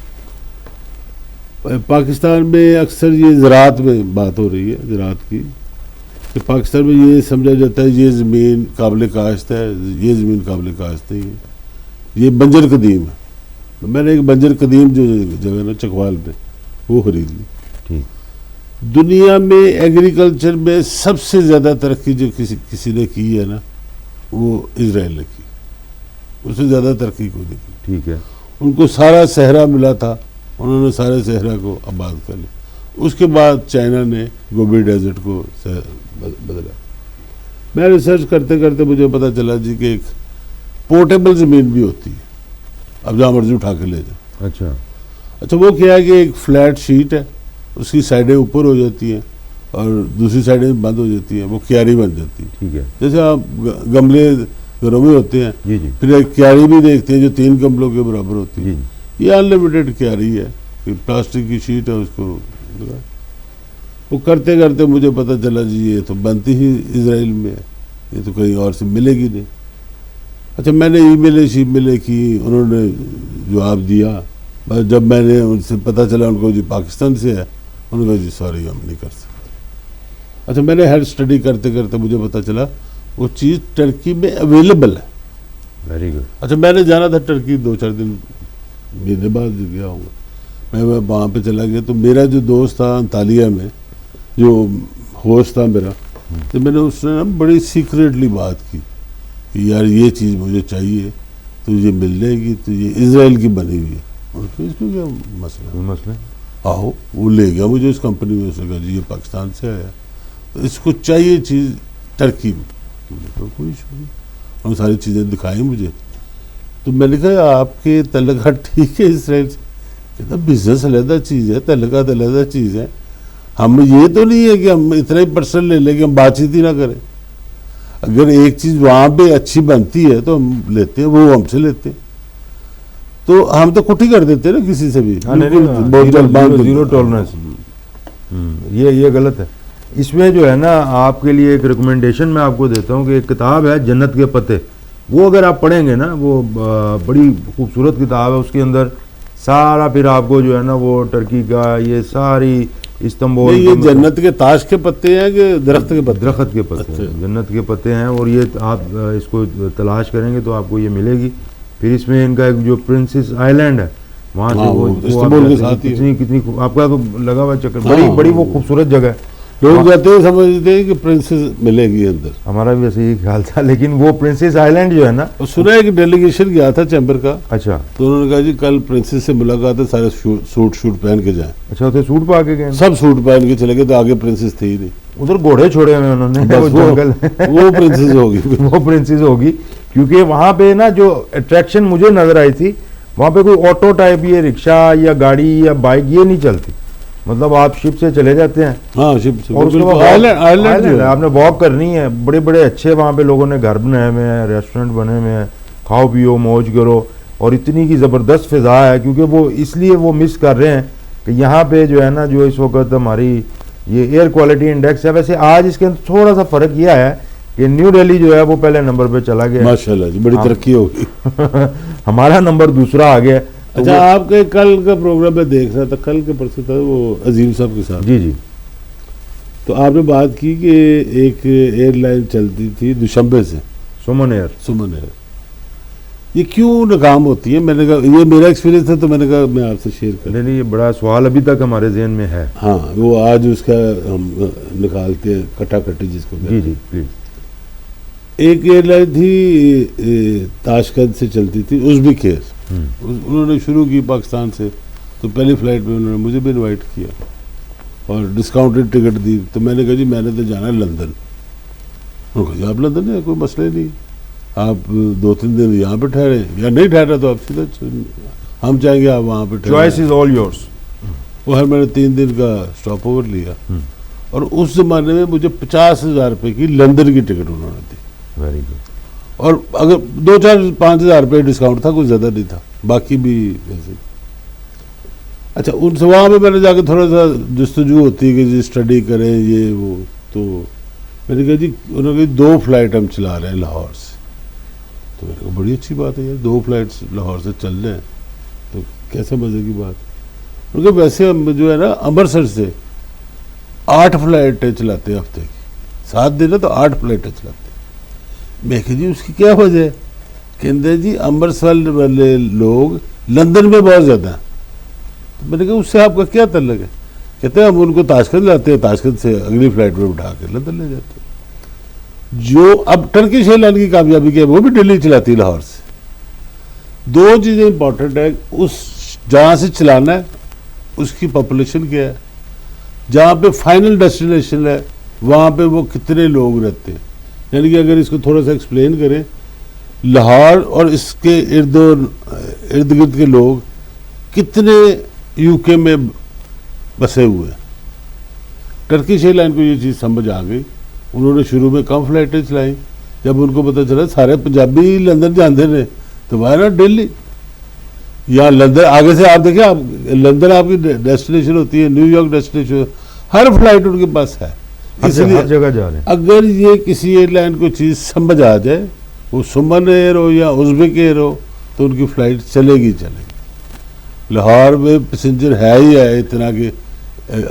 پاکستان میں اکثر یہ زراعت میں بات ہو رہی ہے, زراعت کی, کہ پاکستان میں یہ سمجھا جاتا ہے یہ زمین قابل کاشت ہے, یہ زمین قابل کاشت نہیں ہے, یہ بنجر قدیم ہے. میں نے ایک بنجر قدیم جو جگہ نا چکوال میں وہ خرید لی. ٹھیک. دنیا میں ایگریکلچر میں سب سے زیادہ ترقی جو کسی نے کی ہے نا وہ اسرائیل نے کی, اس سے زیادہ ترقی کو نہیں کی. ٹھیک ہے. ان کو سارا صحرا ملا تھا, انہوں نے سارے صحرا کو آباد کر لیا. اس کے بعد چائنا نے گوبی ڈیزرٹ کو بدلا. میں ریسرچ کرتے کرتے مجھے پتا چلا جی کہ ایک پورٹیبل زمین بھی ہوتی ہے, اب جہاں مرضی اٹھا کے لے جائیں. اچھا وہ کیا ہے کہ ایک فلیٹ شیٹ ہے, اس کی سائڈیں اوپر ہو جاتی ہیں اور دوسری سائڈیں بند ہو جاتی ہیں, وہ کیاری بن جاتی ہے. ٹھیک ہے. جیسے آپ گملے گھروں میں ہوتے ہیں, جی جی. پھر ایک کیاری بھی دیکھتے ہیں جو 3 گملوں کے برابر ہوتی ہے. جی. یہ انلمیٹڈ کیاری ہے, پلاسٹک کی شیٹ ہے, اس کو وہ کرتے کرتے مجھے پتہ چلا جی یہ تو بنتی ہی اسرائیل میں ہے, یہ تو کہیں اور سے ملے گی نہیں. اچھا میں نے ای میلیں کی, انہوں نے جواب دیا. جب میں نے ان سے پتہ چلا ان کو جی پاکستان سے ہے, انہوں نے کہا جی سوری ہم نہیں کر سکتے. اچھا میں نے ہیڈ اسٹڈی کرتے کرتے مجھے پتہ چلا وہ چیز ٹرکی میں اویلیبل ہے. Very good. اچھا میں نے جانا تھا ٹرکی 2-4 دن مہینے بعد گیا ہوں گا. میں وہاں پہ چلا گیا تو میرا جو دوست تھا انطالیہ میں جو ہوسٹ تھا میرا، تو میں نے اس نے نا بڑی سیکریٹلی بات کی کہ یار یہ چیز مجھے چاہیے تو یہ مل جائے گی، تو یہ اسرائیل کی بنی ہوئی ہے، اور پھر اس میں کیا مسئلہ کوئی مسئلہ آہو وہ لے گیا مجھے اس کمپنی میں، اس نے کہا جی یہ پاکستان سے آیا تو اس کو چاہیے چیز ٹرکی میں، میں نے کہا کوئی ایشو نہیں، اور ساری چیزیں دکھائیں مجھے، تو میں نے کہا آپ کے تعلقات ٹھیک ہے اسرائیل سے؟ کہتا بزنس علیحدہ چیز ہے، تعلقات علیحدہ چیز ہے، ہم یہ تو نہیں ہے کہ ہم اتنا ہی پرسنل لے لیں کہ ہم بات چیت ہی نہ کریں، اگر ایک چیز وہاں پہ اچھی بنتی ہے تو ہم لیتے ہیں، وہ ہم سے لیتے ہیں، تو ہم تو کٹھی کر دیتے ہیں نا کسی سے بھی، زیرو ٹالرنس، یہ غلط ہے۔ اس میں جو ہے نا آپ کے لیے ایک ریکمنڈیشن میں آپ کو دیتا ہوں کہ ایک کتاب ہے جنت کے پتے، وہ اگر آپ پڑھیں گے نا وہ بڑی خوبصورت کتاب ہے، اس کے اندر سارا پھر آپ کو جو ہے نا وہ ٹرکی کا یہ ساری استنبول، یہ جنت کے تاش کے پتے ہیں کہ درخت کے پتے؟ درخت کے پتے ہیں، جنت کے پتے ہیں، اور یہ آپ اس کو تلاش کریں گے تو آپ کو یہ ملے گی۔ پھر اس میں ان کا ایک جو پرنسس آئی لینڈ ہے وہاں سے وہ استنبول کے ساتھ ہی کتنی آپ کا تو لگا ہوا چکر، بڑی وہ خوبصورت جگہ ہے، لوگ جاتے ہیں سمجھتے ہیں کہ پرنسس ملے گی اندر، ہمارا بھی ویسے ہی خیال تھا، لیکن وہ پرنسس آئی لینڈ جو ہے نا، سنا ہے کہ ڈیلیگیشن گیا تھا چیمبر کا، اچھا تو انہوں نے کہا جی کل پرنسس سے ملاقات ہے، سارے سوٹ پہن کے جائیں، اچھا اتنے سوٹ پا کے گئے، سب سوٹ پہن کے چلے گئے، تو آگے پرنسس تھی ہی نہیں، ادھر گھوڑے چھوڑے ہوئے انہوں نے، وہ جنگل وہ پرنسس ہوگی، وہ پرنسس ہوگی، کیونکہ وہاں پہ نا جو اٹریکشن مجھے نظر آئی تھی وہاں پہ کوئی آٹو ٹائپ یہ رکشہ یا گاڑی یا بائک یہ نہیں چلتی، مطلب آپ شپ سے چلے جاتے ہیں، ہاں شپ سے، اور اس کے بعد آئلینڈ ہے، آپ نے واک کرنی ہے، بڑے بڑے اچھے وہاں پہ لوگوں نے گھر بنائے ہوئے ہیں، ریسٹورنٹ بنے ہوئے ہیں، کھاؤ پیو موج کرو، اور اتنی کی زبردست فضا ہے، کیونکہ وہ اس لیے وہ مس کر رہے ہیں کہ یہاں پہ جو ہے نا جو اس وقت ہماری یہ ایئر کوالٹی انڈیکس ہے، ویسے آج اس کے اندر تھوڑا سا فرق یہ ہے کہ نیو دہلی جو ہے وہ پہلے نمبر پہ چلا گیا، ماشاءاللہ جی بڑی ترقی ہوگی، ہمارا نمبر دوسرا آ گیا۔ اچھا آپ کے کل کا پروگرام میں دیکھ رہا تھا، کل کے پرسوں تھا وہ عظیم صاحب کے ساتھ، جی تو آپ نے بات کی کہ ایک ایئر لائن چلتی تھی دوشنبے سے، سمن ایئر، یہ کیوں ناکام ہوتی ہے؟ میں نے کہا یہ میرا ایکسپیرینس تھا تو میں نے کہا میں آپ سے شیئر کروں۔ نہیں یہ بڑا سوال ابھی تک ہمارے ذہن میں ہے، ہاں وہ آج اس کا ہم نکالتے ہیں کٹا کٹی جس کو کہتے ہیں۔ جی پلیز۔ ایک ایئر لائن تھی تاشکند سے چلتی تھی، ازبک ایئر، انہوں نے شروع کی پاکستان سے، تو پہلی فلائٹ میں انہوں نے مجھے بھی انوائٹ کیا اور ڈسکاؤنٹڈ ٹکٹ دی، تو میں نے کہا جی میں نے تو جانا ہے لندن، انہوں نے کہا جی آپ لندن ہے، کوئی مسئلہ نہیں، آپ 2-3 دن یہاں پہ ٹھہرے، یا نہیں ٹھہرا تو آپ سیدھا ہم چاہیں گے آپ وہاں پہ ٹھہرے، چوائس از آل یورس۔ وہ ہر میں نے 3 دن کا اسٹاپ اوور لیا، اور اس زمانے میں مجھے 50,000 روپے کی لندن کی ٹکٹ انہوں نے دی، ویری گڈ، اور اگر 2-4-5 ہزار روپے ڈسکاؤنٹ تھا، کوئی زیادہ نہیں تھا، باقی بھی ویسے۔ اچھا ان سے وہاں پہ میں نے جا کے تھوڑا سا جستجو ہوتی ہے کہ جی اسٹڈی کریں یہ وہ، تو میں نے کہا جی انہوں نے کہا 2 فلائٹ ہم چلا رہے ہیں لاہور سے، تو میں نے کہا بڑی اچھی بات ہے یار 2 فلائٹس لاہور سے چل رہے ہیں، تو کیسے مزے کی بات، کیونکہ ویسے ہم جو ہے نا امرتسر سے 8 فلائٹیں چلاتے ہیں ہفتے کی، 7 دن ہے تو 8 فلائٹیں چلاتے ہیں۔ میں کہ جی اس کی کیا وجہ ہے؟ کہتے جی امرتسر والے لوگ لندن میں بہت زیادہ ہیں، میں نے کہا اس سے آپ کا کیا تعلق ہے؟ کہتے ہیں ہم ان کو تاشکند لاتے ہیں، تاشکند سے اگلی فلائٹ میں بٹھا کے لندن لے جاتے ہیں۔ جو اب ٹرکش ایئر لائن کی کامیابی کیا ہے وہ بھی دلی چلاتی ہے لاہور سے۔ 2 چیزیں امپورٹنٹ ہے، اس جہاں سے چلانا ہے اس کی پاپولیشن کیا ہے، جہاں پہ فائنل ڈیسٹینیشن ہے وہاں پہ وہ کتنے لوگ رہتے ہیں، یعنی کہ اگر اس کو تھوڑا سا ایکسپلین کریں، لاہور اور اس کے ارد گرد کے لوگ کتنے یو کے میں بسے ہوئے ہیں۔ ٹرکش ایئر لائن کو یہ چیز سمجھ آ گئی، انہوں نے شروع میں کم فلائٹیں چلائیں، جب ان کو پتہ چلا سارے پنجابی لندن جاندے رہے تو وائی ناٹ دلی، یا لندن آگے سے آپ دیکھیں، آپ لندن آپ کی ڈیسٹینیشن ہوتی ہے، نیو یارک ڈیسٹینیشن، ہر فلائٹ ان کے پاس ہے، اس لیے ہر جگہ جا رہے ہیں۔ اگر یہ کسی ایئر لائن کو چیز سمجھ آ جائے، وہ سمن ایئر ہو یا ازبک ایئر ہو، تو ان کی فلائٹ چلے گی۔ لاہور میں پیسنجر ہے ہی ہے اتنا کہ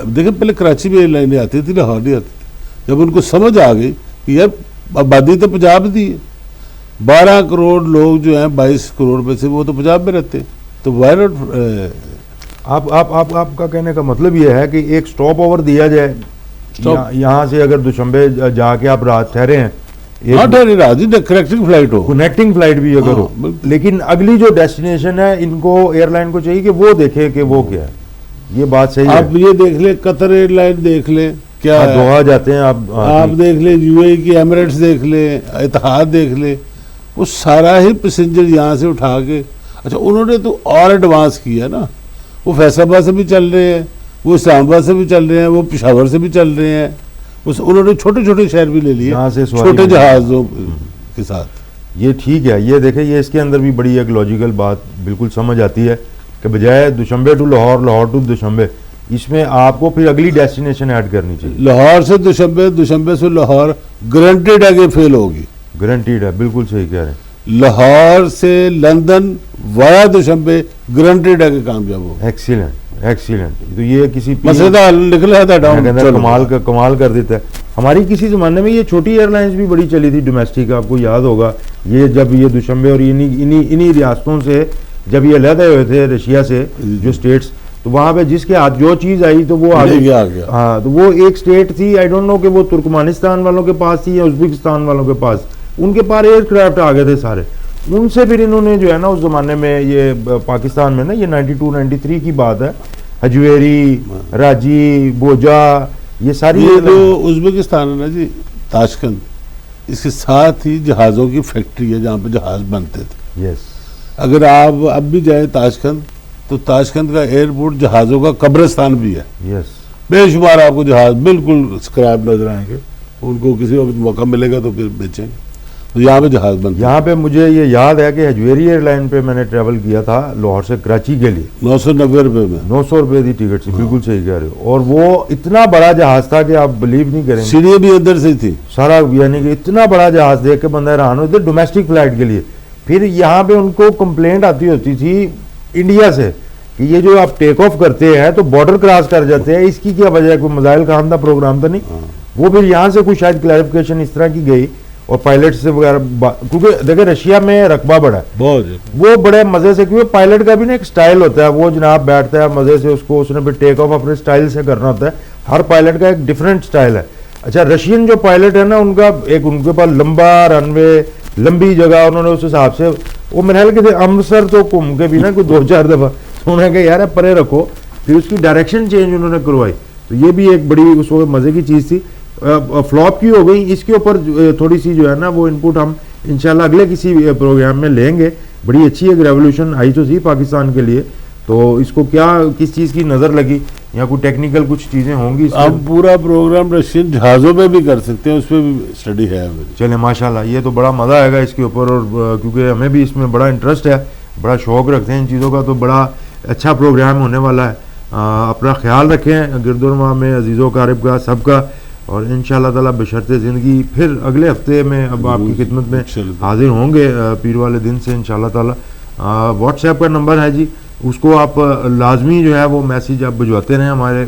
دیکھیں پہلے کراچی میں ایئر لائنیں آتی تھی، لاہور نہیں آتی تھی، جب ان کو سمجھ آ گئی کہ یار آبادی تو پنجاب دی ہے، 12 کروڑ لوگ جو ہیں 22 کروڑ میں سے وہ تو پنجاب میں رہتے ہیں، تو وائی ناٹ۔ آپ کا کہنے کا مطلب یہ ہے کہ ایک سٹاپ اوور دیا جائے یہاں سے، اگر دوشنبے جا کے آپ رات ٹھہرے ہیں، کنیکٹنگ فلائٹ ہو، کنیکٹنگ فلائٹ بھی اگر ہو، لیکن اگلی جو ڈیسٹینیشن ہے ان کو ایئر لائن کو چاہیے کہ وہ دیکھے کہ وہ کیا ہے. یہ بات صحیح ہے. آپ یہ دیکھ لیں قطر ایئر لائن دیکھ لیں کیا ہے، دوحہ جاتے ہیں آپ دیکھ لیں یو اے کی ایمریٹس دیکھ لیں، اتحاد دیکھ لیں، وہ سارا ہی پیسنجر یہاں سے اٹھا کے. اچھا انہوں نے تو اور ایڈوانس کیا نا، وہ فیصل آباد سے بھی چل رہے ہیں، وہ اسلام آباد سے بھی چل رہے ہیں، وہ پشاور سے بھی چل رہے ہیں، انہوں نے چھوٹے چھوٹے شہر بھی لے لیے چھوٹے جہازوں کے ساتھ. یہ ٹھیک ہے. یہ دیکھیں یہ اس کے اندر بھی بڑی ایک لاجیکل بات بالکل سمجھ آتی ہے کہ بجائے Dushanbe to Lahore, Lahore to Dushanbe, اس میں آپ کو پھر اگلی ڈیسٹینیشن ایڈ کرنی چاہیے. لاہور سے دوشنبے، دوشنبے سے لاہور گارنٹیڈ ہے کہ فیل ہوگی، گارنٹیڈ ہے. بالکل صحیح کہہ رہے ہیں. لاہور سے لندن وایا دوشنبے گارنٹیڈ ہے کہ کامیاب ہوگا. Excellent, excellent. تو یہ کسی مسئلہ کا حل نکلا تھا کمال کر دیتا ہے. ہماری کسی زمانے میں یہ چھوٹی ایئر لائنز بھی بڑی چلی تھی ڈومیسٹک، آپ کو یاد ہوگا. یہ جب یہ دوشنبے اور انہی ریاستوں سے جب یہ علیحدہ ہوئے تھے رشیا سے جو اسٹیٹس، تو وہاں پہ جس کے ہاتھ جو چیز آئی تو وہ آگے گیا. ہاں تو وہ ایک اسٹیٹ تھی، آئی ڈونٹ نو کہ وہ ترکمانستان والوں کے پاس تھی یا ازبکستان والوں کے پاس، ان کے پاس ایئر کرافٹ آ گئے تھے سارے. ان سے پھر انہوں نے جو ہے نا اس زمانے میں یہ پاکستان میں نا یہ 92 93 کی بات ہے، ہجویری، راجی، بوجا، یہ ساری جو ازبکستان ہے نا جی، تاشکند، اس کے ساتھ ہی جہازوں کی فیکٹری ہے جہاں پہ جہاز بنتے تھے. یس. اگر آپ اب بھی جائیں تاشکند تو تاشکند کا ایئرپورٹ جہازوں کا قبرستان بھی ہے. یس. بے شمار آپ کو جہاز بالکل اسکریپ نظر آئیں گے، ان کو کسی وقت موقع ملے گا تو پھر بیچیں گے. تو یہاں پہ جہاز بنتے. یہاں پہ مجھے یہ یاد ہے کہ ہجویری ایئر لائن پہ میں نے ٹریول کیا تھا لاہور سے کراچی کے لیے، 990 روپے میں، 900 روپے دی ٹکٹ سی. بالکل صحیح کہہ رہے ہو. اور وہ اتنا بڑا جہاز تھا کہ آپ بلیو نہیں کریں گے، سیڑھیاں بھی اندر سے تھی سارا، یعنی کہ اتنا بڑا جہاز دیکھ کے بندہ حیران ہوتا ہے ڈومیسٹک فلائٹ کے لیے. پھر یہاں پہ ان کو کمپلینٹ آتی ہوتی تھی انڈیا سے کہ یہ جو آپ ٹیک آف کرتے ہیں تو بارڈر کراس کر جاتے ہیں، اس کی کیا وجہ ہے؟ کوئی مزائل کا ہم پروگرام تھا نہیں. وہ پھر یہاں سے کوئی شاید کلیریفیکیشن اس طرح کی گئی اور پائلٹ سے وغیرہ، کیونکہ دیکھیں رشیا میں رقبہ بڑا ہے بہت، وہ بڑے مزے سے، کیونکہ پائلٹ کا بھی نا ایک سٹائل ہوتا ہے، وہ جناب بیٹھتا ہے مزے سے، اس نے پھر ٹیک آف اپنے سٹائل سے کرنا ہوتا ہے. ہر پائلٹ کا ایک ڈیفرنٹ سٹائل ہے. اچھا رشین جو پائلٹ ہے نا ان کا ایک، ان کے پاس لمبا رن وے، لمبی جگہ، انہوں نے اس حساب سے وہ میرے خیال کہ امرتسر تو گھوم کے بھی نا کوئی 2-4 دفعہ، انہوں نے کہا یار پرے رکھو، پھر اس کی ڈائریکشن چینج انہوں نے کروائی. تو یہ بھی ایک بڑی اس وقت مزے کی چیز تھی. فلاپ کی ہو گئی. اس کے اوپر تھوڑی سی جو ہے نا وہ انپٹ ہم انشاءاللہ اگلے کسی پروگرام میں لیں گے. بڑی اچھی ایک ریولوشن آئی تو تھی پاکستان کے لیے، تو اس کو کیا کس چیز کی نظر لگی یا کوئی ٹیکنیکل کچھ چیزیں ہوں گی. آپ پورا پروگرام رشین جہازوں پہ بھی کر سکتے ہیں، اس پہ بھی اسٹڈی ہے. چلیں ماشاءاللہ یہ تو بڑا مزہ آئے گا اس کے اوپر، اور کیونکہ ہمیں بھی اس میں بڑا انٹرسٹ ہے، بڑا شوق رکھتے ہیں ان چیزوں کا، تو بڑا اچھا پروگرام ہونے والا ہے. اپنا خیال رکھیں گرد و نواح میں عزیز و اقارب کا، سب کا، اور انشاءاللہ تعالی بشرط زندگی پھر اگلے ہفتے میں اب آپ کی خدمت میں حاضر ہوں گے پیر والے دن سے انشاءاللہ تعالی. واٹس ایپ کا نمبر ہے جی، اس کو آپ لازمی جو ہے وہ میسیج آپ بھجواتے رہیں ہمارے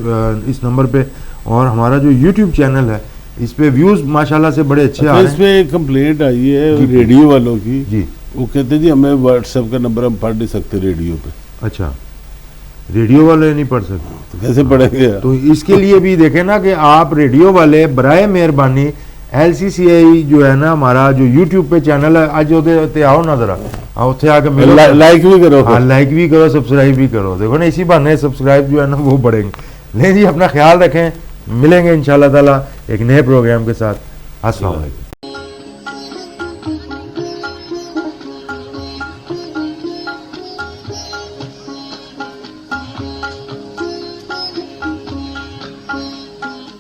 اس نمبر پہ. اور ہمارا جو یوٹیوب چینل ہے اس پہ ویوز ماشاءاللہ سے بڑے اچھے آ رہے ہیں. اس پہ ایک کمپلینٹ آئی ہے ریڈیو والوں کی جی، وہ کہتے ہیں جی ہمیں واٹس ایپ کا نمبر ہم پڑھ نہیں سکتے ریڈیو پہ. اچھا ریڈیو والے نہیں پڑھ سکتے تو کیسے پڑھیں گے؟ تو اس کے لیے بھی دیکھیں نا کہ آپ ریڈیو والے برائے مہربانی LCCI جو ہے نا ہمارا جو یوٹیوب پہ چینل ہے، آج ہوتے آؤ نا ذرا اتنے آ کے لائک بھی کرو، لائک بھی کرو، سبسکرائب بھی کرو. دیکھو نا اسی بہانے سبسکرائب جو ہے نا وہ بڑھیں گے. نہیں جی اپنا خیال رکھیں، ملیں گے انشاءاللہ تعالی ایک نئے پروگرام کے ساتھ. السلام علیکم.